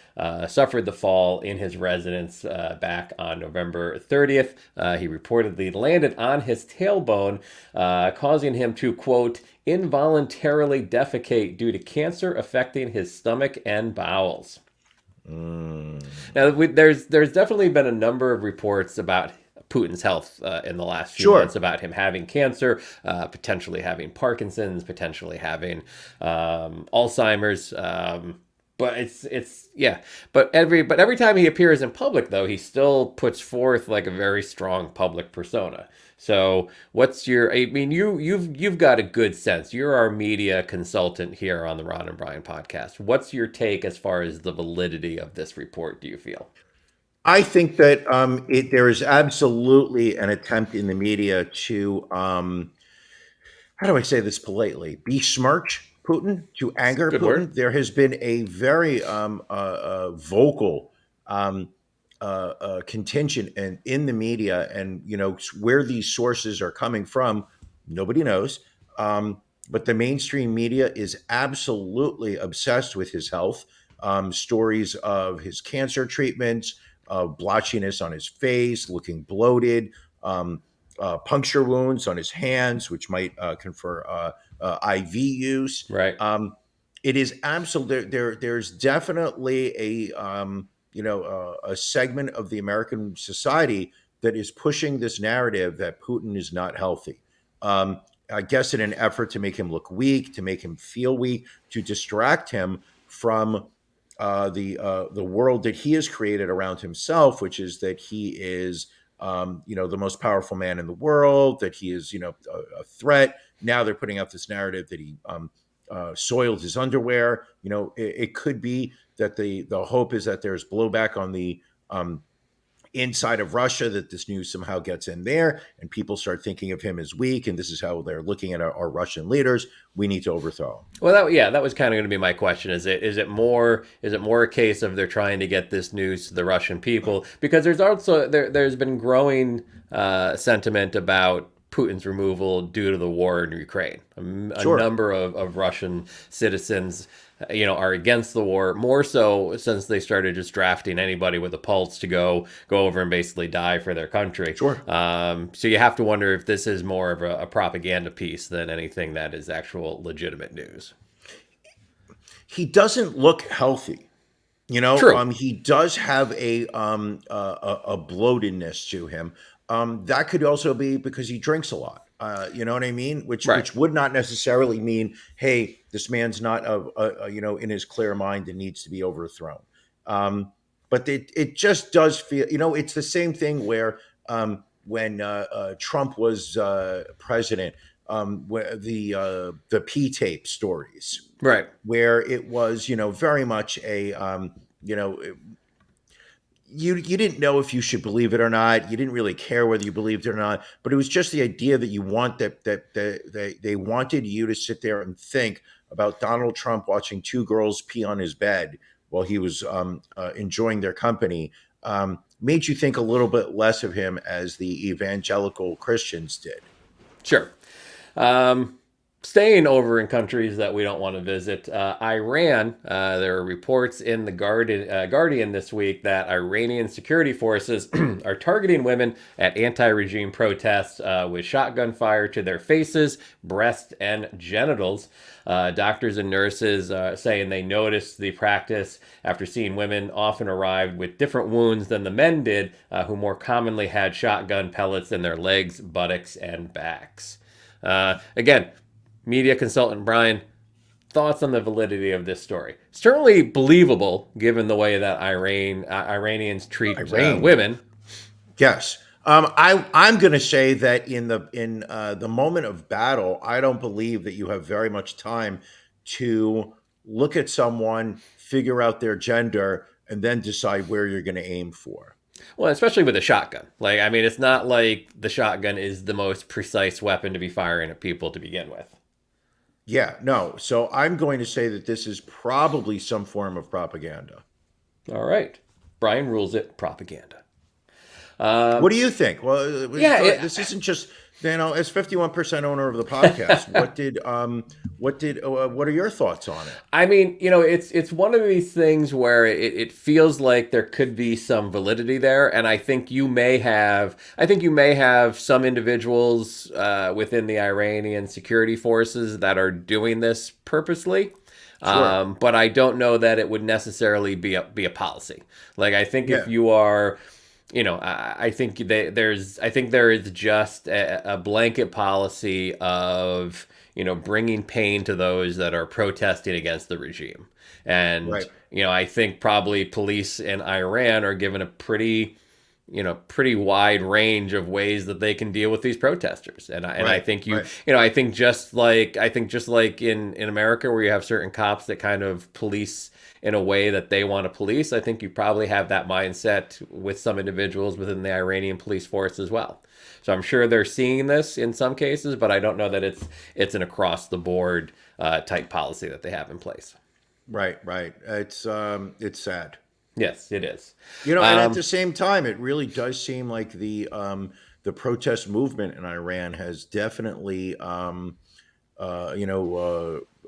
Speaker 2: suffered the fall in his residence back on November 30th. He reportedly landed on his tailbone, causing him to, quote, involuntarily defecate due to cancer affecting his stomach and bowels. Now, there's definitely been a number of reports about Putin's health in the last few months, about him having cancer, potentially having Parkinson's, potentially having Alzheimer's. But it's yeah. But every time he appears in public, though, he still puts forth like a very strong public persona. So what's your? I mean, you've got a good sense. You're our media consultant here on the Ron and Brian podcast. What's your take as far as the validity of this report? Do you feel?
Speaker 3: I think that there is absolutely an attempt in the media to how do I say this politely? Besmirch Putin, to anger
Speaker 2: Good word.
Speaker 3: Putin. There has been a very vocal contingent in the media, and where these sources are coming from, nobody knows. But the mainstream media is absolutely obsessed with his health. Stories of his cancer treatments, blotchiness on his face, looking bloated. Puncture wounds on his hands, which might confer IV use.
Speaker 2: Right.
Speaker 3: It is absolute. There's definitely a segment of the American society that is pushing this narrative that Putin is not healthy. I guess in an effort to make him look weak, to make him feel weak, to distract him from the world that he has created around himself, which is that he is the most powerful man in the world, that he is a threat. Now they're putting out this narrative that he soiled his underwear. It could be that the hope is that there's blowback on the inside of Russia, that this news somehow gets in there and people start thinking of him as weak, and this is how they're looking at our Russian leaders. We need to overthrow him.
Speaker 2: Well, that was kind of going to be my question. Is it more a case of they're trying to get this news to the Russian people? Because there's been growing sentiment about Putin's removal due to the war in Ukraine. A
Speaker 3: Sure.
Speaker 2: number of Russian citizens, are against the war, more so since they started just drafting anybody with a pulse to go over and basically die for their country.
Speaker 3: Sure.
Speaker 2: So you have to wonder if this is more of a propaganda piece than anything that is actual legitimate news.
Speaker 3: He doesn't look healthy.
Speaker 2: True.
Speaker 3: He does have a bloatedness to him. That could also be because he drinks a lot. You know what I mean? Which would not necessarily mean, hey, this man's not in his clear mind and needs to be overthrown. But it just does feel, it's the same thing where when Trump was president, where the P tape stories,
Speaker 2: Right.
Speaker 3: where it was very much a you didn't know if you should believe it or not. You didn't really care whether you believed it or not, but it was just the idea that you want that they wanted you to sit there and think about Donald Trump watching two girls pee on his bed while he was enjoying their company. Made you think a little bit less of him as the evangelical Christians did.
Speaker 2: Sure. Staying over in countries that we don't want to visit, Iran, there are reports in the Guardian this week that Iranian security forces are targeting women at anti-regime protests with shotgun fire to their faces, breasts, and genitals. Doctors and nurses saying they noticed the practice after seeing women often arrived with different wounds than the men did, who more commonly had shotgun pellets in their legs, buttocks, and backs. Again, media consultant Brian, thoughts on the validity of this story? Certainly believable, given the way that Iranians treat women.
Speaker 3: Yes, I'm going to say that in the moment of battle, I don't believe that you have very much time to look at someone, figure out their gender, and then decide where you're going to aim for.
Speaker 2: Well, especially with a shotgun. It's not like the shotgun is the most precise weapon to be firing at people to begin with.
Speaker 3: Yeah, no. So I'm going to say that this is probably some form of propaganda.
Speaker 2: All right. Brian rules it propaganda.
Speaker 3: What do you think? Well, this isn't just, as 51% owner of the podcast, what are your thoughts on it?
Speaker 2: It's one of these things where it feels like there could be some validity there, and I think you may have some individuals within the Iranian security forces that are doing this purposely.
Speaker 3: Sure.
Speaker 2: But I don't know that it would necessarily be a policy. I think if you are, I think there is just a blanket policy of, bringing pain to those that are protesting against the regime. And,
Speaker 3: Right.
Speaker 2: I think probably police in Iran are given a pretty wide range of ways that they can deal with these protesters. And I
Speaker 3: Right,
Speaker 2: think
Speaker 3: right.
Speaker 2: I think just like in America where you have certain cops that kind of police in a way that they want to police, I think you probably have that mindset with some individuals within the Iranian police force as well. So I'm sure they're seeing this in some cases, but I don't know that it's an across the board type policy that they have in place.
Speaker 3: Right, right. It's sad.
Speaker 2: Yes, it is.
Speaker 3: And at the same time, it really does seem like the protest movement in Iran has definitely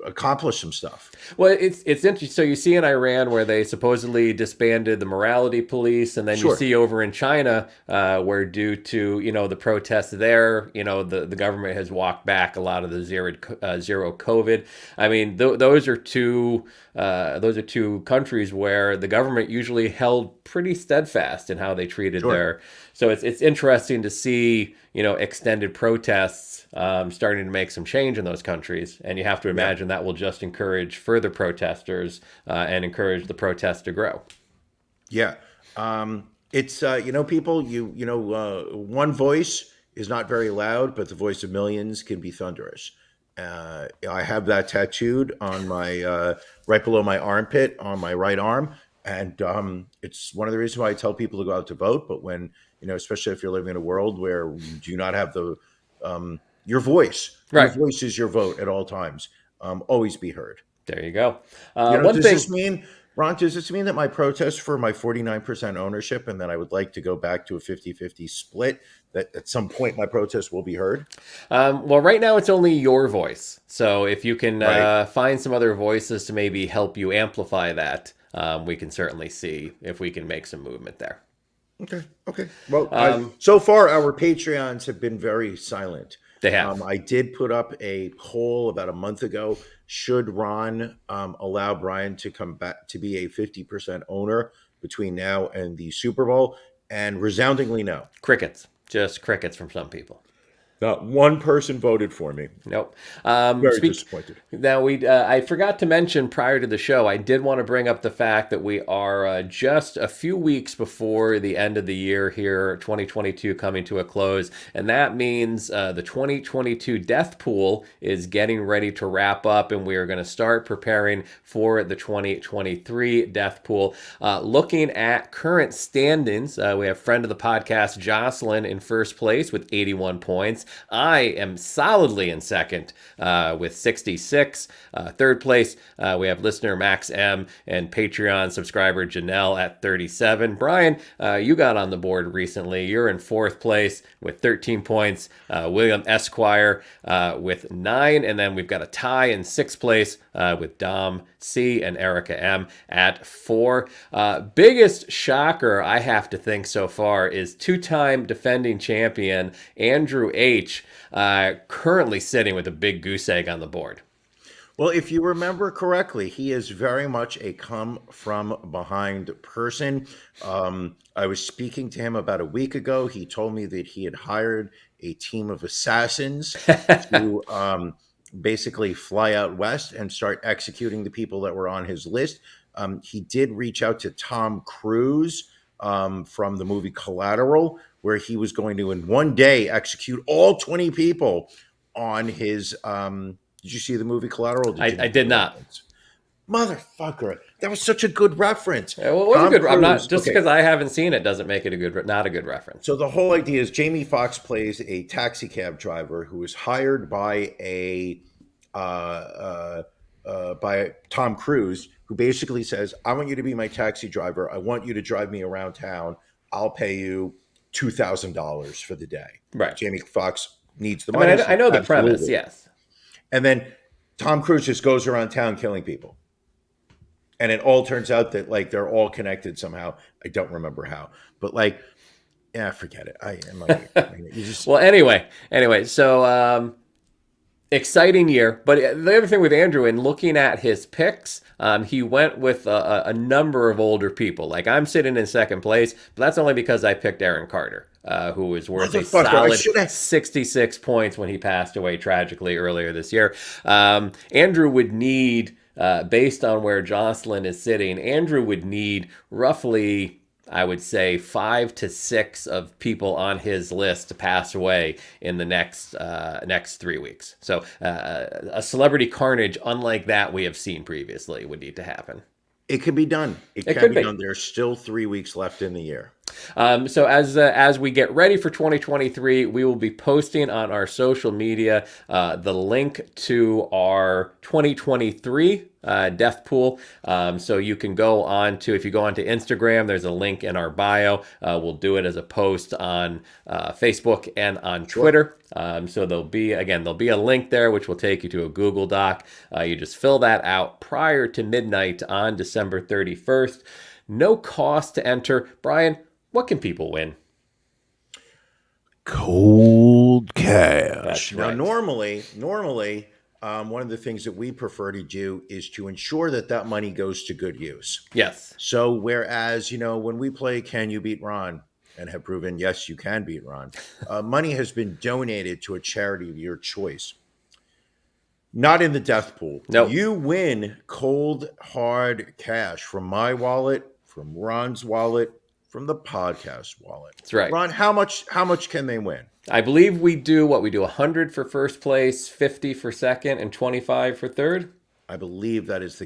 Speaker 3: accomplished some stuff.
Speaker 2: Well, it's interesting. So you see in Iran where they supposedly disbanded the morality police, and then you
Speaker 3: Sure.
Speaker 2: see over in China where due to the protests there, the government has walked back a lot of the zero COVID. I mean, those are two countries where the government usually held pretty steadfast in how they treated
Speaker 3: Sure.
Speaker 2: their. So it's interesting to see extended protests starting to make some change in those countries, and you have to imagine that will just encourage further protesters and encourage the protests to grow.
Speaker 3: Yeah. It's people, one voice is not very loud, but the voice of millions can be thunderous. I have that tattooed on my right below my armpit on my right arm, and it's one of the reasons why I tell people to go out to vote. But when especially if you're living in a world where you do not have the your voice,
Speaker 2: Right.
Speaker 3: your voice is your vote at all times. Always be heard.
Speaker 2: There you go.
Speaker 3: Does
Speaker 2: One thing.
Speaker 3: this mean, Ron, does this mean that my protest for my 49% ownership and that I would like to go back to a 50-50 split, that at some point my protest will be heard?
Speaker 2: Well, right now it's only your voice. So if you can
Speaker 3: Right.
Speaker 2: find some other voices to maybe help you amplify that, we can certainly see if we can make some movement there.
Speaker 3: Okay. Okay. Well, so far our Patreons have been very silent.
Speaker 2: They have.
Speaker 3: I did put up a poll about a month ago. Should Ron allow Brian to come back to be a 50% owner between now and the Super Bowl? And resoundingly no.
Speaker 2: Crickets. Just crickets from some people.
Speaker 3: Not one person voted for me.
Speaker 2: Nope.
Speaker 3: Very disappointed.
Speaker 2: Now I forgot to mention prior to the show, I did want to bring up the fact that we are just a few weeks before the end of the year here, 2022 coming to a close, and that means the 2022 death pool is getting ready to wrap up, and we are going to start preparing for the 2023 death pool. Looking at current standings, we have friend of the podcast Jocelyn in first place with 81 points. I am solidly in second with 66. Third place, we have listener Max M and Patreon subscriber Janelle at 37. Brian, you got on the board recently. You're in fourth place with 13 points. William Esquire with 9. And then we've got a tie in sixth place with Dom C and Erica M at 4. Biggest shocker, I have to think so far, is two-time defending champion Andrew H. Currently sitting with a big goose egg on the board.
Speaker 3: Well, if you remember correctly, he is very much a come from behind person. I was speaking to him about a week ago. He told me that he had hired a team of assassins to basically fly out west and start executing the people that were on his list. He did reach out to Tom Cruise from the movie Collateral, where he was going to in one day execute all 20 people on his did you see the movie Collateral?
Speaker 2: I did not.
Speaker 3: Motherfucker, that was such a good reference.
Speaker 2: Well, it was a good. I'm not just
Speaker 3: okay.
Speaker 2: because I haven't seen it doesn't make it not a good reference.
Speaker 3: So the whole idea is Jamie Foxx plays a taxi cab driver who is hired by by Tom Cruise, who basically says, "I want you to be my taxi driver. I want you to drive me around town. I'll pay you $2,000 for the day."
Speaker 2: Right.
Speaker 3: Jamie Foxx needs the
Speaker 2: I
Speaker 3: money.
Speaker 2: mean, I know the premise.
Speaker 3: Absolutely.
Speaker 2: Yes.
Speaker 3: And then Tom Cruise just goes around town killing people. And it all turns out that like they're all connected somehow. I don't remember how, but like, yeah, forget it. I'm like, you just
Speaker 2: Well, anyway. So Exciting year, but the other thing with Andrew, in looking at his picks, he went with a number of older people. Like, I'm sitting in second place, but that's only because I picked Aaron Carter, who was worth a solid 66 points when he passed away tragically earlier this year. Andrew would need, based on where Jocelyn is sitting, Andrew would need roughly, I would say, 5 to 6 of people on his list to pass away in the next 3 weeks. So a celebrity carnage unlike that we have seen previously would need to happen.
Speaker 3: It can be done. It can be done. There's still 3 weeks left in the year.
Speaker 2: So as we get ready for 2023, we will be posting on our social media the link to our 2023 death pool. So you can go on to, if you go onto Instagram, there's a link in our bio. We'll do it as a post on Facebook and on Twitter. So there'll be a link there which will take you to a Google Doc. You just fill that out prior to midnight on December 31st. No cost to enter. Brian, what can people win?
Speaker 3: Cold cash.
Speaker 2: That's right.
Speaker 3: Now, normally, one of the things that we prefer to do is to ensure that money goes to good use.
Speaker 2: Yes.
Speaker 3: So, whereas, when we play Can You Beat Ron, and have proven, yes, you can beat Ron, money has been donated to a charity of your choice. Not in the death pool.
Speaker 2: No.
Speaker 3: You win cold, hard cash from my wallet, from Ron's wallet, from the podcast wallet.
Speaker 2: That's right.
Speaker 3: Ron, how much can they win?
Speaker 2: I believe we do 100 for first place, 50 for second, and 25 for third.
Speaker 3: I believe that is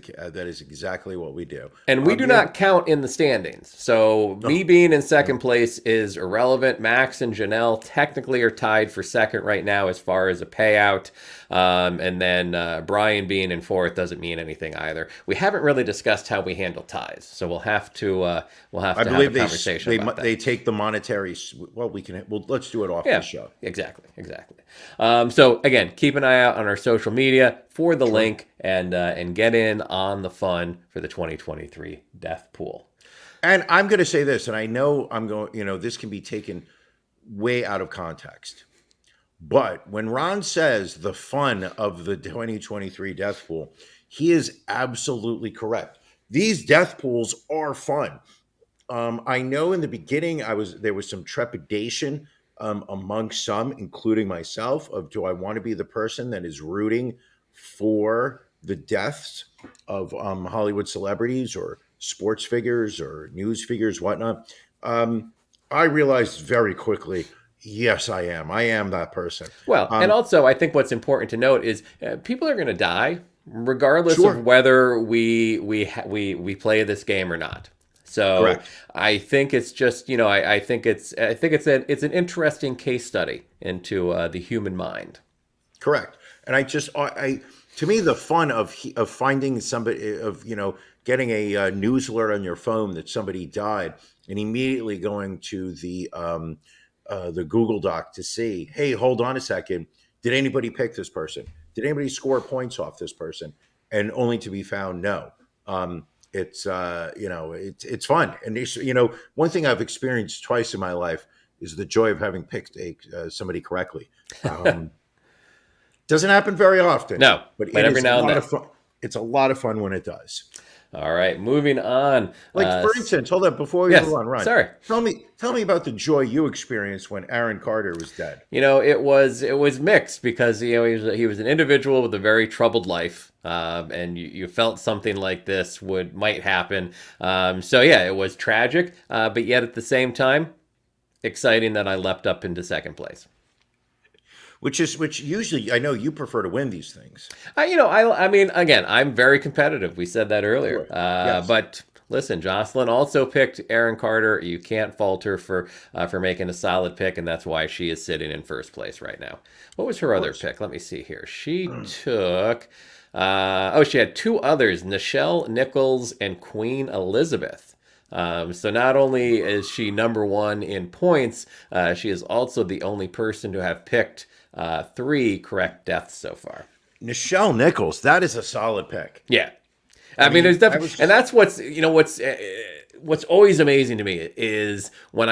Speaker 3: exactly what we do.
Speaker 2: And we do not count in the standings. So me being in second place is irrelevant. Max and Janelle technically are tied for second right now as far as a payout. And then Brian being in fourth doesn't mean anything either. We haven't really discussed how we handle ties, so we'll have to have a conversation about that.
Speaker 3: They take the monetary. Well, let's do it off the show.
Speaker 2: Exactly. So again, keep an eye out on our social media for the link and get in on the fun for the 2023 death pool.
Speaker 3: And I'm going to say this, and I know this can be taken way out of context. But when Ron says the fun of the 2023 death pool, he is absolutely correct. These death pools are fun. I know in the beginning there was some trepidation among some, including myself, of do I want to be the person that is rooting for the deaths of Hollywood celebrities or sports figures or news figures, whatnot. I realized very quickly, yes, I am. I am that person.
Speaker 2: Well, and also I think what's important to note is people are going to die regardless of whether we play this game or not. So correct. I think it's just, I think it's an interesting case study into the human mind.
Speaker 3: Correct. And to me, the fun of finding somebody, of getting a news alert on your phone that somebody died, and immediately going to the Google Doc to see, hey, hold on a second, did anybody pick this person? Did anybody score points off this person? And only to be found, no. It's fun. And one thing I've experienced twice in my life is the joy of having picked somebody correctly. Doesn't happen very often.
Speaker 2: No, but every now and then.
Speaker 3: It's a lot of fun when it does.
Speaker 2: All right, moving on.
Speaker 3: For instance, hold up before we move on, Ryan.
Speaker 2: Sorry.
Speaker 3: Tell me about the joy you experienced when Aaron Carter was dead.
Speaker 2: It was mixed because he was an individual with a very troubled life, and you felt something like this might happen. It was tragic, but yet at the same time, exciting that I leapt up into second place.
Speaker 3: Which usually I know you prefer to win these things.
Speaker 2: I mean, again, I'm very competitive. We said that earlier.
Speaker 3: Yes.
Speaker 2: But listen, Jocelyn also picked Aaron Carter. You can't fault her for making a solid pick, and that's why she is sitting in first place right now. What was her other pick? Let me see here. She took. She had two others: Nichelle Nichols and Queen Elizabeth. So not only is she number one in points, she is also the only person to have picked 3 correct deaths so far.
Speaker 3: Nichelle Nichols, that is a solid pick.
Speaker 2: Yeah. I mean there's definitely, and that's what's what's always amazing to me is when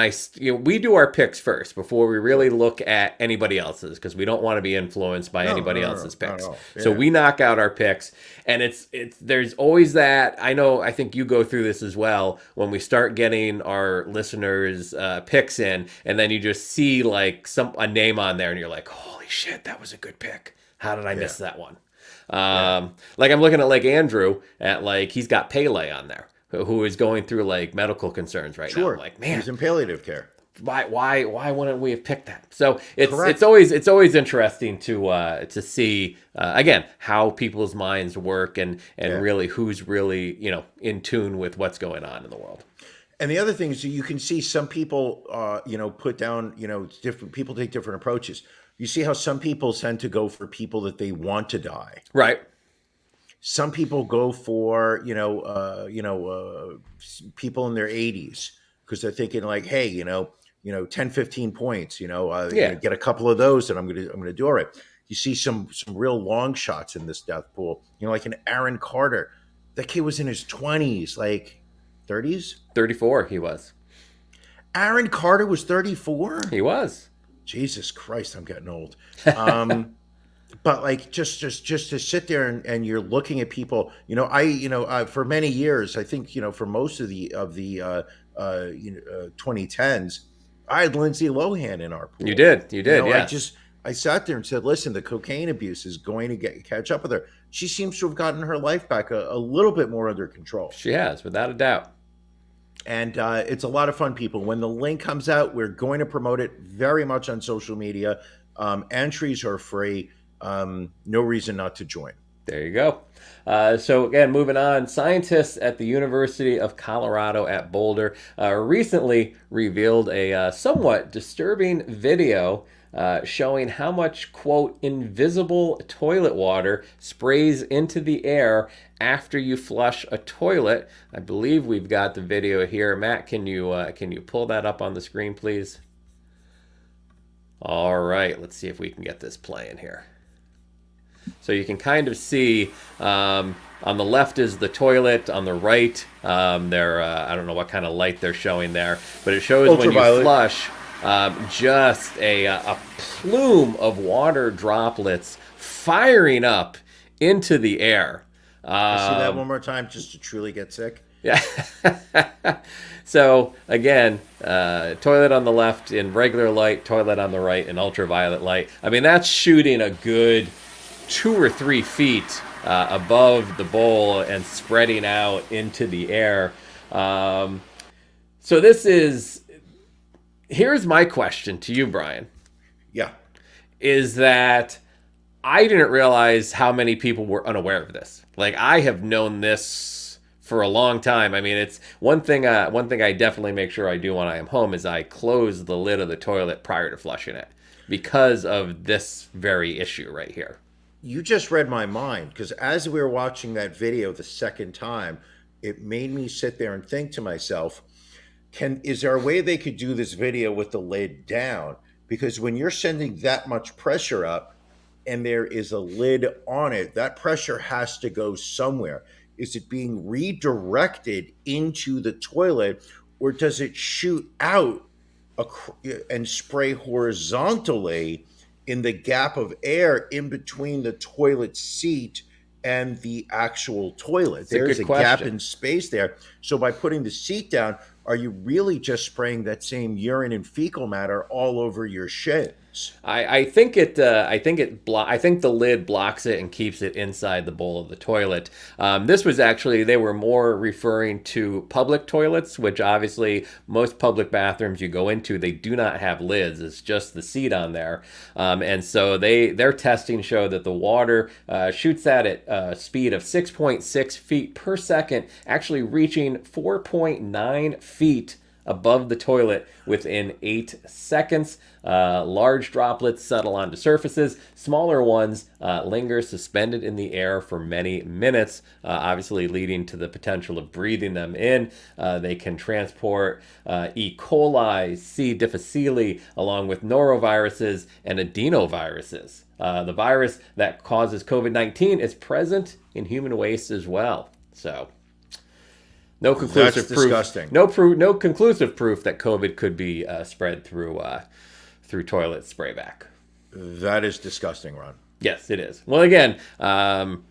Speaker 2: we do our picks first before we really look at anybody else's, because we don't want to be influenced by anybody else's picks.
Speaker 3: Yeah.
Speaker 2: So we knock out our picks, and it's there's always that. I think you go through this as well when we start getting our listeners picks in, and then you just see like a name on there, and you're like, holy shit, that was a good pick. How did I miss that one? Like I'm looking at like Andrew at like he's got Pele on there, who is going through like medical concerns right now. I'm like, man,
Speaker 3: he's in palliative care.
Speaker 2: Why wouldn't we have picked that? So it's always interesting to see again how people's minds work and really who's really in tune with what's going on in the world.
Speaker 3: And the other thing is you can see some people put down different people take different approaches. You see how some people tend to go for people that they want to die.
Speaker 2: Right.
Speaker 3: Some people go for people in their 80s because they're thinking like, hey, 10, 15 points, get a couple of those and I'm gonna do all right. You see some real long shots in this death pool. Like an Aaron Carter. That kid was in his 20s, like 30s?
Speaker 2: 34 he was.
Speaker 3: Aaron Carter was 34?
Speaker 2: He was.
Speaker 3: Jesus Christ, I'm getting old. But like just to sit there and you're looking at people, for many years, I think, for most of the 2010s, I had Lindsay Lohan in our pool.
Speaker 2: You did, yeah.
Speaker 3: I sat there and said, listen, the cocaine abuse is going to catch up with her. She seems to have gotten her life back a little bit more under control.
Speaker 2: She has, without a doubt.
Speaker 3: And it's a lot of fun, people. When the link comes out, we're going to promote it very much on social media. Entries are free. No reason not to join.
Speaker 2: There you go. So again, moving on, scientists at the University of Colorado at Boulder recently revealed a somewhat disturbing video showing how much, quote, invisible toilet water sprays into the air after you flush a toilet. I believe we've got the video here. Matt, can you pull that up on the screen, please? All right, let's see if we can get this playing here. So you can kind of see on the left is the toilet, on the right I don't know what kind of light they're showing there, but it shows
Speaker 3: ultraviolet.
Speaker 2: When you flush just a plume of water droplets firing up into the air.
Speaker 3: See that one more time just to truly get sick?
Speaker 2: Yeah. So again, toilet on the left in regular light, toilet on the right in ultraviolet light. I mean, that's shooting a good 2 or 3 feet above the bowl and spreading out into the air. So here's my question to you, Brian.
Speaker 3: Yeah.
Speaker 2: Is that I didn't realize how many people were unaware of this. Like, I have known this for a long time. I mean, it's one thing I definitely make sure I do when I am home is I close the lid of the toilet prior to flushing it because of this very issue right here.
Speaker 3: You just read my mind, because as we were watching that video the second time, it made me sit there and think to myself, is there a way they could do this video with the lid down? Because when you're sending that much pressure up and there is a lid on it, that pressure has to go somewhere. Is it being redirected into the toilet, or does it shoot out and spray horizontally in the gap of air in between the toilet seat and the actual toilet? There's a gap in space there. So by putting the seat down, are you really just spraying that same urine and fecal matter all over your shins?
Speaker 2: I think the lid blocks it and keeps it inside the bowl of the toilet. This was actually, they were more referring to public toilets, which obviously most public bathrooms you go into, they do not have lids. It's just the seat on there. And so their testing showed that the water shoots at a speed of 6.6 feet per second, actually reaching 4.9 feet above the toilet within 8 seconds. Large droplets settle onto surfaces. Smaller ones linger suspended in the air for many minutes, obviously leading to the potential of breathing them in. They can transport E. coli, C. difficile, along with noroviruses and adenoviruses. The virus that causes COVID-19 is present in human waste as well. So No conclusive
Speaker 3: That's
Speaker 2: proof.
Speaker 3: disgusting.
Speaker 2: No conclusive proof that COVID could be spread through toilet spray back.
Speaker 3: That is disgusting, Ron.
Speaker 2: Yes, it is. Well, again,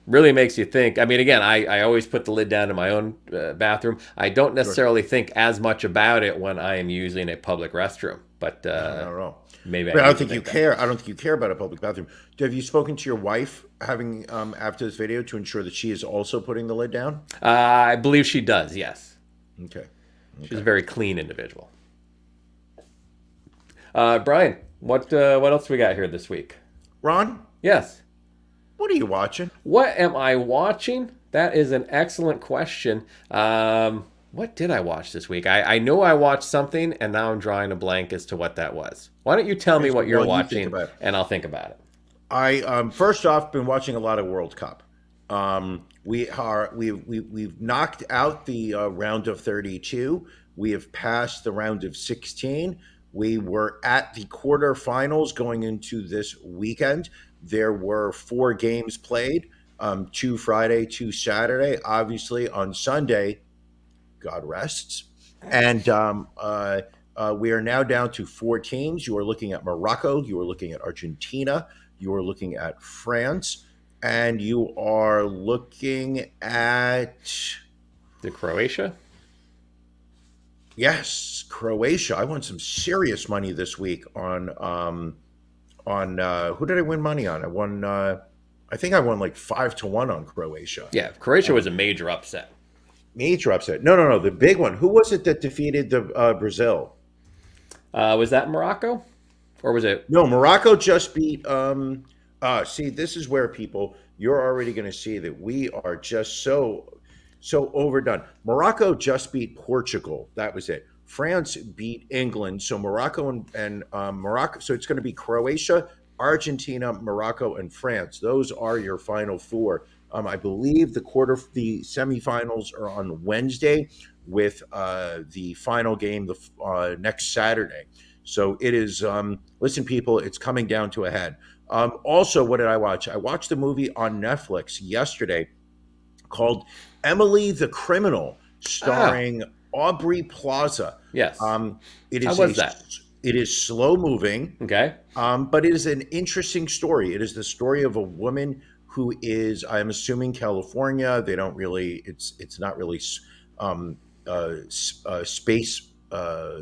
Speaker 2: really makes you think. I mean, again, I always put the lid down in my own bathroom. I don't necessarily think as much about it when I am using a public restroom, but
Speaker 3: Not at all.
Speaker 2: maybe
Speaker 3: But I
Speaker 2: need
Speaker 3: don't
Speaker 2: to
Speaker 3: think you
Speaker 2: that.
Speaker 3: care. I don't think you care about a public bathroom. Have you spoken to your wife having after this video to ensure that she is also putting the lid down?
Speaker 2: I believe she does. Yes,
Speaker 3: Okay.
Speaker 2: she's a very clean individual. Brian, what else we got here this week?
Speaker 3: Ron,
Speaker 2: Yes.
Speaker 3: what are you watching?
Speaker 2: What am I watching? That is an excellent question. What did I watch this week? I know I watched something, and now I'm drawing a blank as to what that was. Why don't you tell me what you're
Speaker 3: Well, you think
Speaker 2: watching,
Speaker 3: about it.
Speaker 2: and I'll think about it.
Speaker 3: I first off been watching a lot of World Cup. We've knocked out the round of 32. We have passed the round of 16. We were at the quarterfinals going into this weekend. There were 4 games played, 2 Friday, 2 Saturday. Obviously, on Sunday, God rests. And we are now down to 4 teams. You are looking at Morocco. You are looking at Argentina. You are looking at France. And you are looking at,
Speaker 2: The Croatia?
Speaker 3: yes, Croatia. I won some serious money this week on who did I win money on? I think I won like 5-1 on Croatia.
Speaker 2: Yeah, Croatia was a major upset.
Speaker 3: Major upset. No. The big one. Who was it that defeated the Brazil?
Speaker 2: Was that Morocco? Or was it?
Speaker 3: No, Morocco just beat. See, this is where people, you're already going to see that we are just so overdone. Morocco just beat Portugal. That was it. France beat England. So Morocco and Morocco. So it's going to be Croatia, Argentina, Morocco, and France. Those are your final 4. I believe the semifinals are on Wednesday, with the final game the next Saturday. So it is. Listen, people, it's coming down to a head. Also, what did I watch? I watched a movie on Netflix yesterday called Emily the Criminal, starring Aubrey Plaza.
Speaker 2: Yes.
Speaker 3: It is
Speaker 2: How was that?
Speaker 3: It is slow moving,
Speaker 2: Okay.
Speaker 3: but it is an interesting story. It is the story of a woman who is, I'm assuming, California. They don't really. It's not really space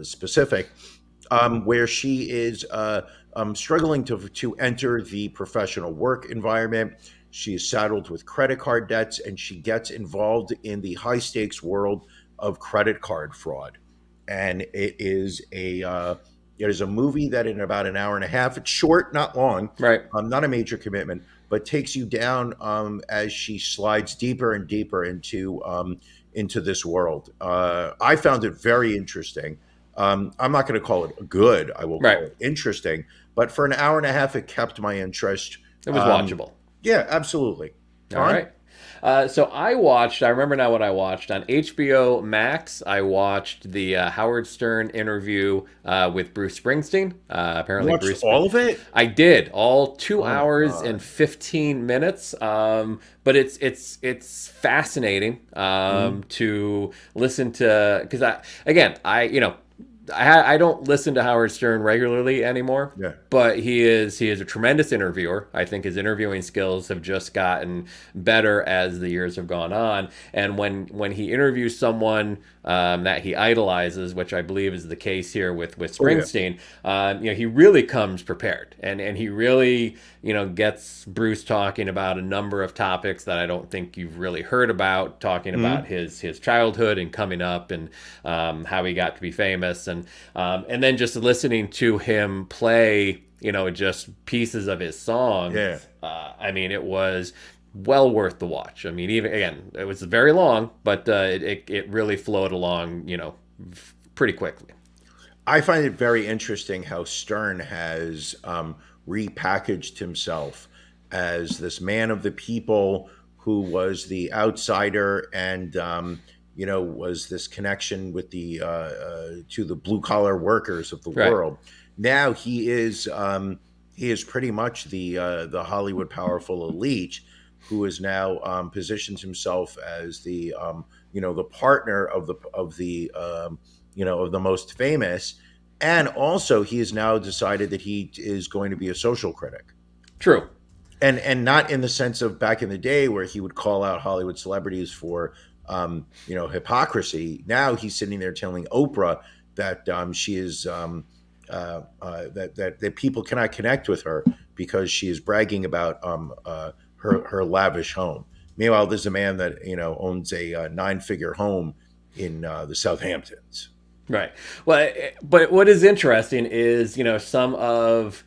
Speaker 3: specific, where she is struggling to enter the professional work environment. She is saddled with credit card debts, and she gets involved in the high stakes world of credit card fraud. And it is a movie that in about an hour and a half, it's short, not long,
Speaker 2: Right.
Speaker 3: not a major commitment, but takes you down as she slides deeper and deeper into this world. I found it very interesting. I'm not going to call it good. I will call it interesting. But for an hour and a half, it kept my interest.
Speaker 2: It was watchable.
Speaker 3: Yeah, absolutely.
Speaker 2: All right. So I remember now what I watched. On HBO Max, I watched the Howard Stern interview with Bruce Springsteen. Apparently,
Speaker 3: Watched
Speaker 2: Bruce.
Speaker 3: all of it?
Speaker 2: I did, all 2
Speaker 3: my
Speaker 2: hours
Speaker 3: God.
Speaker 2: and 15 minutes. But it's fascinating to listen to, because I don't listen to Howard Stern regularly anymore.
Speaker 3: Yeah.
Speaker 2: But he is a tremendous interviewer. I think his interviewing skills have just gotten better as the years have gone on. And when he interviews someone that he idolizes, which I believe is the case here with Springsteen, he really comes prepared, and he really gets Bruce talking about a number of topics that I don't think you've really heard about, talking about his childhood and coming up, and how he got to be famous, and then just listening to him play just pieces of his songs.
Speaker 3: Yeah.
Speaker 2: It was well worth the watch. Even again, it was very long, but it really flowed along pretty quickly.
Speaker 3: I find it very interesting how Stern has repackaged himself as this man of the people who was the outsider, and was this connection with the to the blue collar workers of the world. Now he is pretty much the Hollywood powerful elite, who has now positioned himself as the the partner of the most famous, and also he has now decided that he is going to be a social critic.
Speaker 2: True.
Speaker 3: And not in the sense of back in the day where he would call out Hollywood celebrities for hypocrisy. Now he's sitting there telling Oprah that she is that people cannot connect with her because she is bragging about her lavish home. Meanwhile, there's a man that owns a 9-figure home in the Southamptons.
Speaker 2: Right. Well, but what is interesting is, some of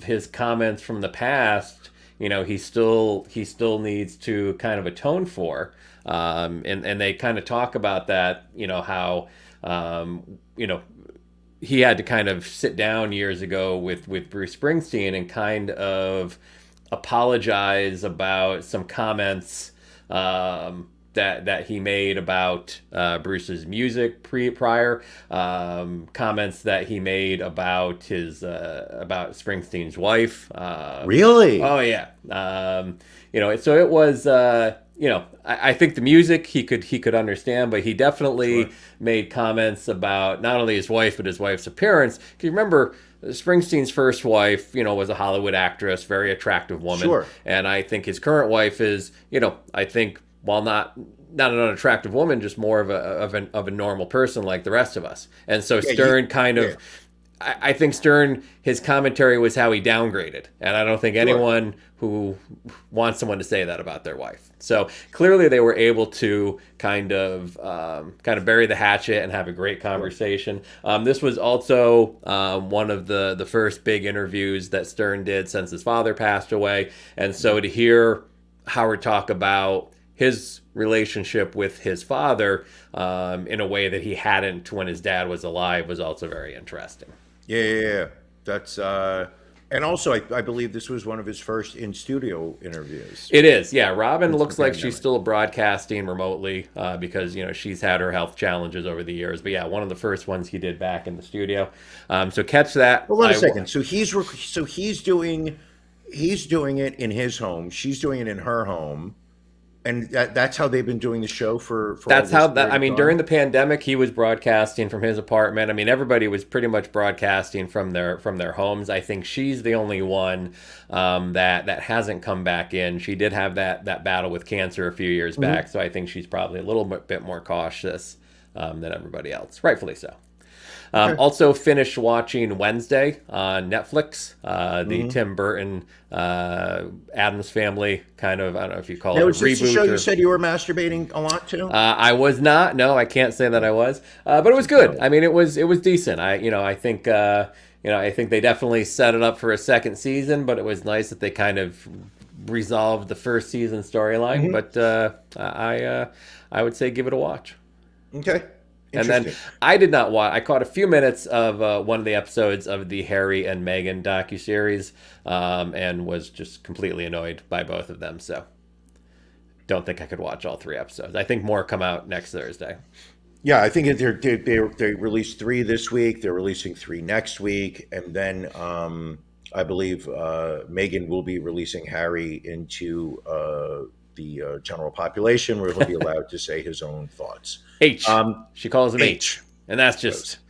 Speaker 2: his comments from the past, he still needs to kind of atone for. And they kind of talk about that, how, he had to kind of sit down years ago with Bruce Springsteen and kind of apologize about some comments, that he made about Bruce's music prior, comments that he made about his about Springsteen's wife.
Speaker 3: Really?
Speaker 2: Oh yeah. So it was. I think the music he could understand, but he definitely made comments about not only his wife but his wife's appearance. Because you remember, Springsteen's first wife, was a Hollywood actress, very attractive woman.
Speaker 3: Sure.
Speaker 2: And I think his current wife is, I think, while not an unattractive woman, just more of a normal person like the rest of us. And so Stern I think Stern, his commentary was how he downgraded, and I don't think anyone who wants someone to say that about their wife. So clearly, they were able to kind of bury the hatchet and have a great conversation. This was also one of the first big interviews that Stern did since his father passed away, and so to hear Howard talk about his relationship with his father in a way that he hadn't when his dad was alive was also very interesting.
Speaker 3: Yeah. That's and also I believe this was one of his first in studio interviews.
Speaker 2: It is, yeah. Robin
Speaker 3: Since
Speaker 2: looks
Speaker 3: the
Speaker 2: like
Speaker 3: pandemic.
Speaker 2: she's still broadcasting remotely because she's had her health challenges over the years. But yeah, one of the first ones he did back in the studio. So catch that.
Speaker 3: Well, wait a second. So he's doing it in his home. She's doing it in her home. And that's how they've been doing the show for
Speaker 2: That's
Speaker 3: all
Speaker 2: how
Speaker 3: this
Speaker 2: that.
Speaker 3: period
Speaker 2: I
Speaker 3: of
Speaker 2: mean,
Speaker 3: time?
Speaker 2: during the pandemic, he was broadcasting from his apartment. I mean, everybody was pretty much broadcasting from their homes. I think she's the only one that hasn't come back in. She did have that battle with cancer a few years back, so I think she's probably a little bit more cautious than everybody else, rightfully so. Also finished watching Wednesday on Netflix, the Tim Burton Addams Family kind of, I don't know if you call it a
Speaker 3: Was this the
Speaker 2: reboot.
Speaker 3: show you said you were masturbating a lot to?
Speaker 2: I was not. No, I can't say that I was. But it was good. I mean, it was decent. I think they definitely set it up for a second season, but it was nice that they kind of resolved the first season storyline. But I would say give it a watch.
Speaker 3: Okay.
Speaker 2: And then I did not watch. I caught a few minutes of one of the episodes of the Harry and Meghan docuseries, and was just completely annoyed by both of them. So, don't think I could watch all 3 episodes. I think more come out next Thursday.
Speaker 3: Yeah, I think they released 3 this week. They're releasing 3 next week, and then I believe Meghan will be releasing Harry into the general population, where he'll be allowed to say his own thoughts.
Speaker 2: H. She calls him H. And that's just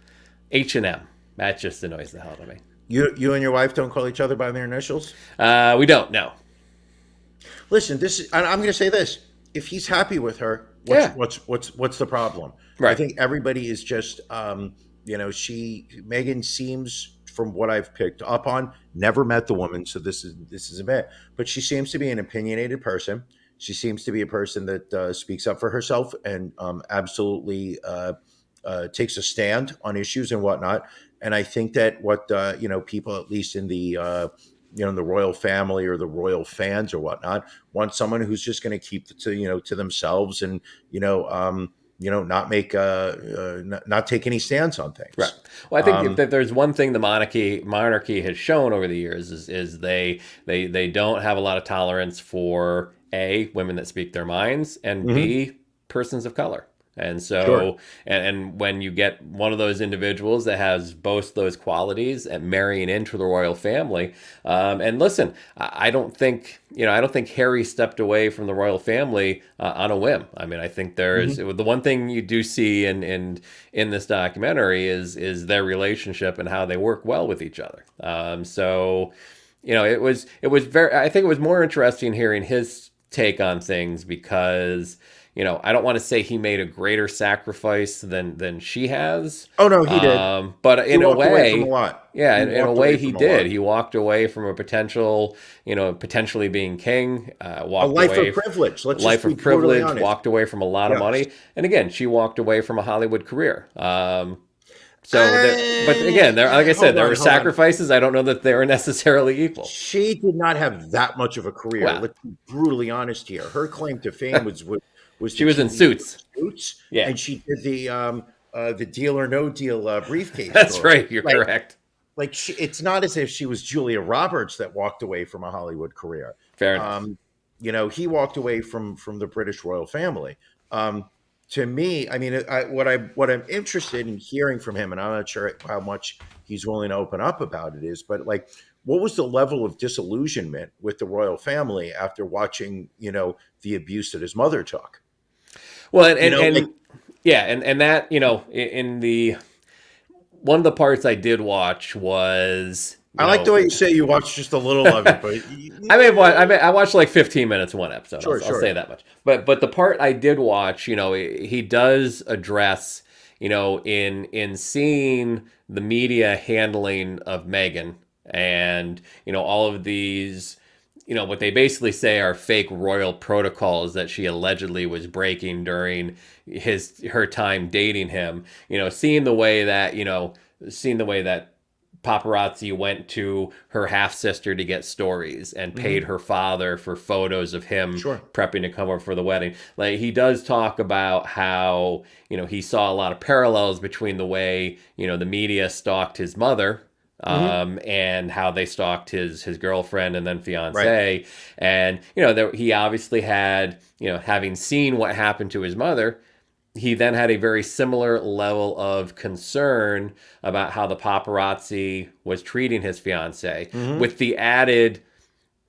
Speaker 2: H&M. That just annoys the hell out of me.
Speaker 3: You and your wife don't call each other by their initials?
Speaker 2: We don't, no.
Speaker 3: Listen, I'm going to say this. If he's happy with her, what's the problem?
Speaker 2: Right.
Speaker 3: I think everybody is just, Meghan seems, from what I've picked up on, never met the woman, so this is a bit, but she seems to be an opinionated person. She seems to be a person that speaks up for herself and absolutely takes a stand on issues and whatnot. And I think that what people, at least in the the royal family or the royal fans or whatnot, want someone who's just going to keep to themselves and not make not take any stance on things.
Speaker 2: Right. Well, I think if there's one thing the monarchy has shown over the years is they don't have a lot of tolerance for A, women that speak their minds, and B, persons of color. And so,
Speaker 3: Sure.
Speaker 2: and when you get one of those individuals that has both those qualities and marrying into the royal family, and listen, I don't think, I don't think Harry stepped away from the royal family on a whim. I mean, I think there's the one thing you do see in this documentary is their relationship and how they work well with each other. So, it was very. I think it was more interesting hearing his take on things because. I don't want to say he made a greater sacrifice than she has.
Speaker 3: Oh no, he did.
Speaker 2: But
Speaker 3: He
Speaker 2: in a
Speaker 3: walked away from a
Speaker 2: way,
Speaker 3: lot.
Speaker 2: yeah,
Speaker 3: He
Speaker 2: in a
Speaker 3: walked
Speaker 2: way
Speaker 3: away
Speaker 2: he
Speaker 3: from a
Speaker 2: did.
Speaker 3: lot.
Speaker 2: He walked away from a potential, potentially being king.
Speaker 3: A
Speaker 2: Walked
Speaker 3: life
Speaker 2: away
Speaker 3: of privilege. Let's
Speaker 2: life
Speaker 3: just be
Speaker 2: of
Speaker 3: brutally
Speaker 2: privilege.
Speaker 3: honest.
Speaker 2: Walked away from a lot of
Speaker 3: Yes.
Speaker 2: money, and again, she walked away from a Hollywood career. But again, like I said, there were
Speaker 3: Hold on.
Speaker 2: sacrifices. I don't know that they were necessarily equal.
Speaker 3: She did not have that much of a career.
Speaker 2: Wow.
Speaker 3: Let's be brutally honest here. Her claim to fame was
Speaker 2: She was in
Speaker 3: TV
Speaker 2: Suits.
Speaker 3: Suits,
Speaker 2: Yeah.
Speaker 3: and she did the Deal or No Deal briefcase.
Speaker 2: That's
Speaker 3: story.
Speaker 2: right. You're correct.
Speaker 3: Like it's not as if she was Julia Roberts that walked away from a Hollywood career.
Speaker 2: Fair enough.
Speaker 3: He walked away from the British royal family. To me, I mean, what I'm interested in hearing from him, and I'm not sure how much he's willing to open up about it, is, but like, what was the level of disillusionment with the royal family after watching, the abuse that his mother took?
Speaker 2: Well, and that, in the one of the parts I did watch was.
Speaker 3: I like the way you say you watched just a little of it, but
Speaker 2: I watched like 15 minutes of one episode.
Speaker 3: Sure,
Speaker 2: I'll say that much. But the part I did watch, he does address, in seeing the media handling of Meghan and all of these, what they basically say are fake royal protocols that she allegedly was breaking during her time dating him. Seeing the way that paparazzi went to her half sister to get stories and paid her father for photos of him prepping to come over for the wedding. Like, he does talk about how, he saw a lot of parallels between the way, the media stalked his mother, and how they stalked his girlfriend and then fiance.
Speaker 3: Right.
Speaker 2: And, he obviously had, having seen what happened to his mother, he then had a very similar level of concern about how the paparazzi was treating his fiance, with the added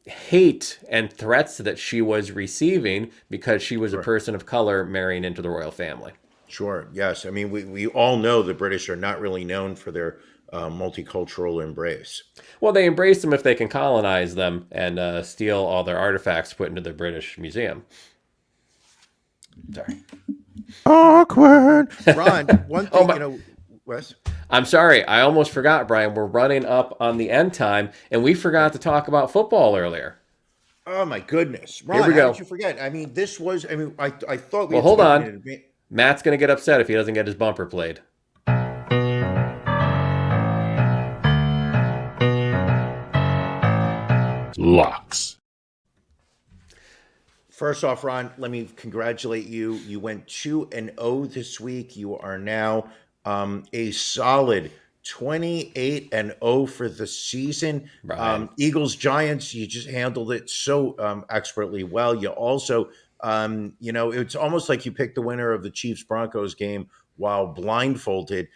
Speaker 2: hate and threats that she was receiving because she was a person of color marrying into the royal family.
Speaker 3: Sure. Yes. I mean, we all know the British are not really known for their multicultural embrace.
Speaker 2: Well, they embrace them if they can colonize them and steal all their artifacts put into the British Museum. Sorry.
Speaker 3: Awkward. Ron, one thing, Wes?
Speaker 2: I'm sorry. I almost forgot, Brian. We're running up on the end time, and we forgot to talk about football earlier.
Speaker 3: Oh, my goodness. Ron,
Speaker 2: Here we
Speaker 3: how
Speaker 2: go.
Speaker 3: did you forget? I mean, I thought we
Speaker 2: Well,
Speaker 3: had
Speaker 2: hold on.
Speaker 3: spoken in advance.
Speaker 2: Matt's going to get upset if he doesn't get his bumper played.
Speaker 7: Locks.
Speaker 3: First off, Ron, let me congratulate you. You went 2-0 this week. You are now a solid 28-0 for the season.
Speaker 2: Right.
Speaker 3: Eagles, Giants, you just handled it so expertly well. You also, it's almost like you picked the winner of the Chiefs Broncos game while blindfolded.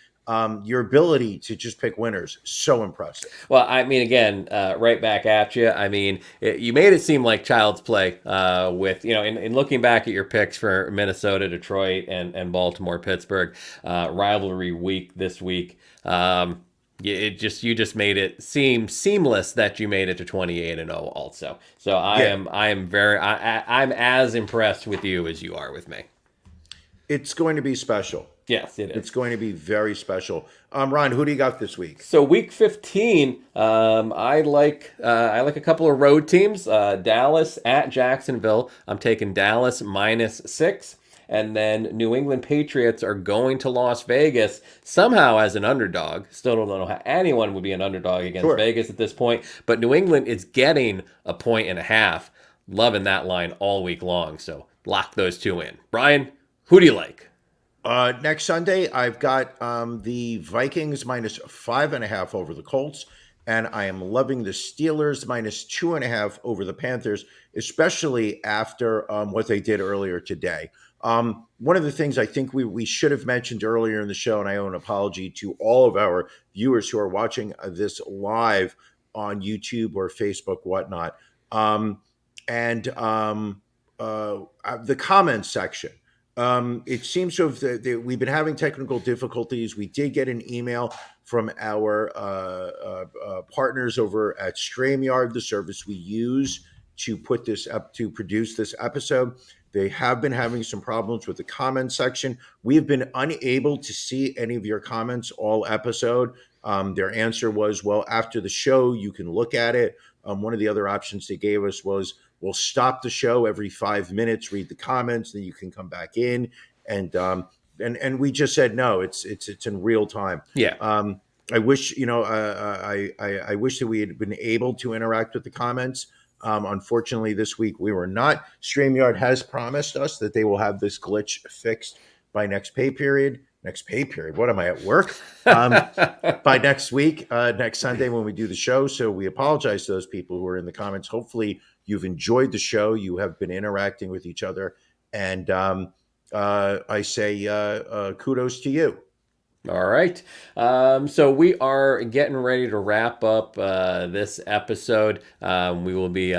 Speaker 3: Your ability to just pick winners, so impressive.
Speaker 2: Well, I mean, again, right back at you. I mean, you made it seem like child's play with, in looking back at your picks for Minnesota, Detroit, and Baltimore, Pittsburgh, rivalry week this week. You just made it seem seamless that you made it to 28-0 also. So I'm as impressed with you as you are with me.
Speaker 3: It's going to be special.
Speaker 2: Yes, it is.
Speaker 3: It's going to be very special. Ron, who do you got this week?
Speaker 2: So week 15, I like a couple of road teams. Dallas at Jacksonville. I'm taking Dallas -6. And then New England Patriots are going to Las Vegas somehow as an underdog. Still don't know how anyone would be an underdog against Vegas at this point. But New England is getting 1.5 points. Loving that line all week long. So lock those two in. Brian, who do you like?
Speaker 3: Next Sunday, I've got the Vikings -5.5 over the Colts, and I am loving the Steelers -2.5 over the Panthers, especially after what they did earlier today. One of the things I think we should have mentioned earlier in the show, and I owe an apology to all of our viewers who are watching this live on YouTube or Facebook, whatnot, and the comments section. It seems to have we've been having technical difficulties. We did get an email from our partners over at StreamYard, the service we use to put this up to produce this episode. They have been having some problems with the comment section. We have been unable to see any of your comments all episode. Their answer was, well, after the show, you can look at it. One of the other options they gave us was, we'll stop the show every 5 minutes, read the comments, then you can come back in. And we just said, no, it's in real time.
Speaker 2: Yeah.
Speaker 3: I wish, I wish that we had been able to interact with the comments. Unfortunately, this week we were not. StreamYard has promised us that they will have this glitch fixed by next pay period. What am I, at work? By next week, next Sunday when we do the show. So we apologize to those people who are in the comments. Hopefully you've enjoyed the show. You have been interacting with each other. And I say kudos to you.
Speaker 2: All right. So we are getting ready to wrap up this episode. We will be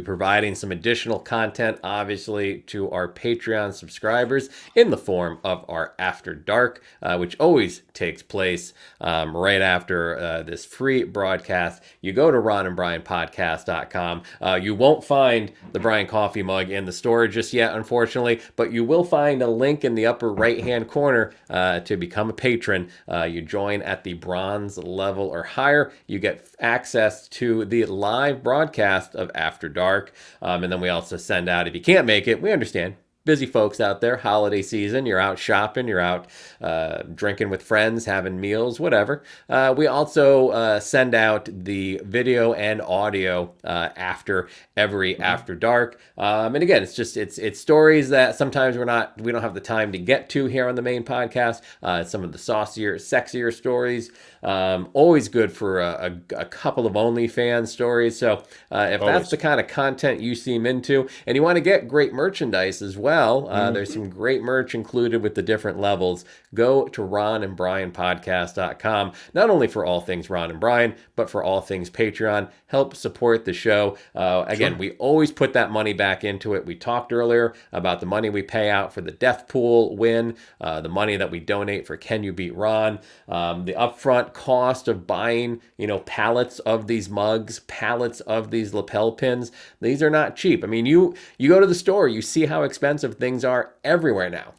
Speaker 2: providing some additional content, obviously, to our Patreon subscribers in the form of our After Dark, which always takes place right after this free broadcast. You go to ronandbrianpodcast.com. You won't find the Brian Coffee mug in the store just yet, unfortunately, but you will find a link in the upper right-hand corner to become a patron. You join at the bronze level or higher. You get access to the live broadcast of After Dark. And then we also send out, if you can't make it, we understand. Busy folks out there, holiday season, you're out shopping, you're out drinking with friends, having meals, whatever. We also send out the video and audio after every After Dark. And again, it's stories that sometimes we don't have the time to get to here on the main podcast. Some of the saucier, sexier stories. Always good for a couple of OnlyFans stories. So if that's the kind of content you seem into, and you want to get great merchandise as well, there's some great merch included with the different levels. Go to ronandbrianpodcast.com, not only for all things Ron and Brian, but for all things Patreon. Help support the show. Again, we always put that money back into it. We talked earlier about the money we pay out for the Death Pool win, the money that we donate for Can You Beat Ron, the upfront cost of buying, pallets of these mugs, pallets of these lapel pins. These are not cheap. I mean, you go to the store, you see how expensive things are everywhere now.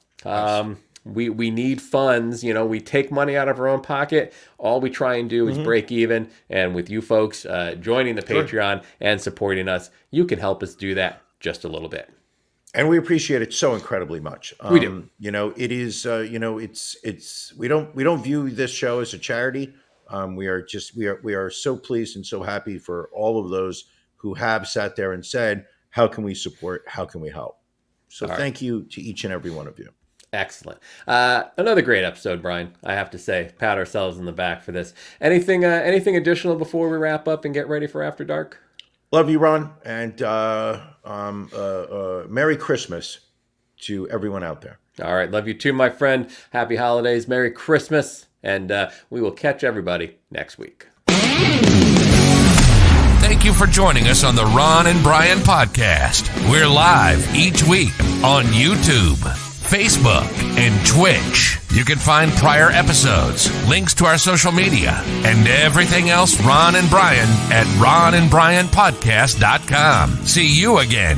Speaker 2: We need funds. We take money out of our own pocket. All we try and do is break even. And with you folks joining the Patreon and supporting us, you can help us do that just a little bit.
Speaker 3: And we appreciate it so incredibly much.
Speaker 2: We do.
Speaker 3: It is. It's. We don't view this show as a charity. We are so pleased and so happy for all of those who have sat there and said, "How can we support? How can we help?" So thank you to each and every one of you.
Speaker 2: Excellent. Another great episode, Brian. I have to say, pat ourselves in the back for this. Anything additional before we wrap up and get ready for After Dark?
Speaker 3: Love you, Ron, and Merry Christmas to everyone out there.
Speaker 2: All right. Love you too, my friend. Happy holidays. Merry Christmas. And we will catch everybody next week.
Speaker 1: Thank you for joining us on the Ron and Brian podcast. We're live each week on YouTube, Facebook, and Twitch. You can find prior episodes, links to our social media, and everything else Ron and Brian at ronandbrianpodcast.com. See you again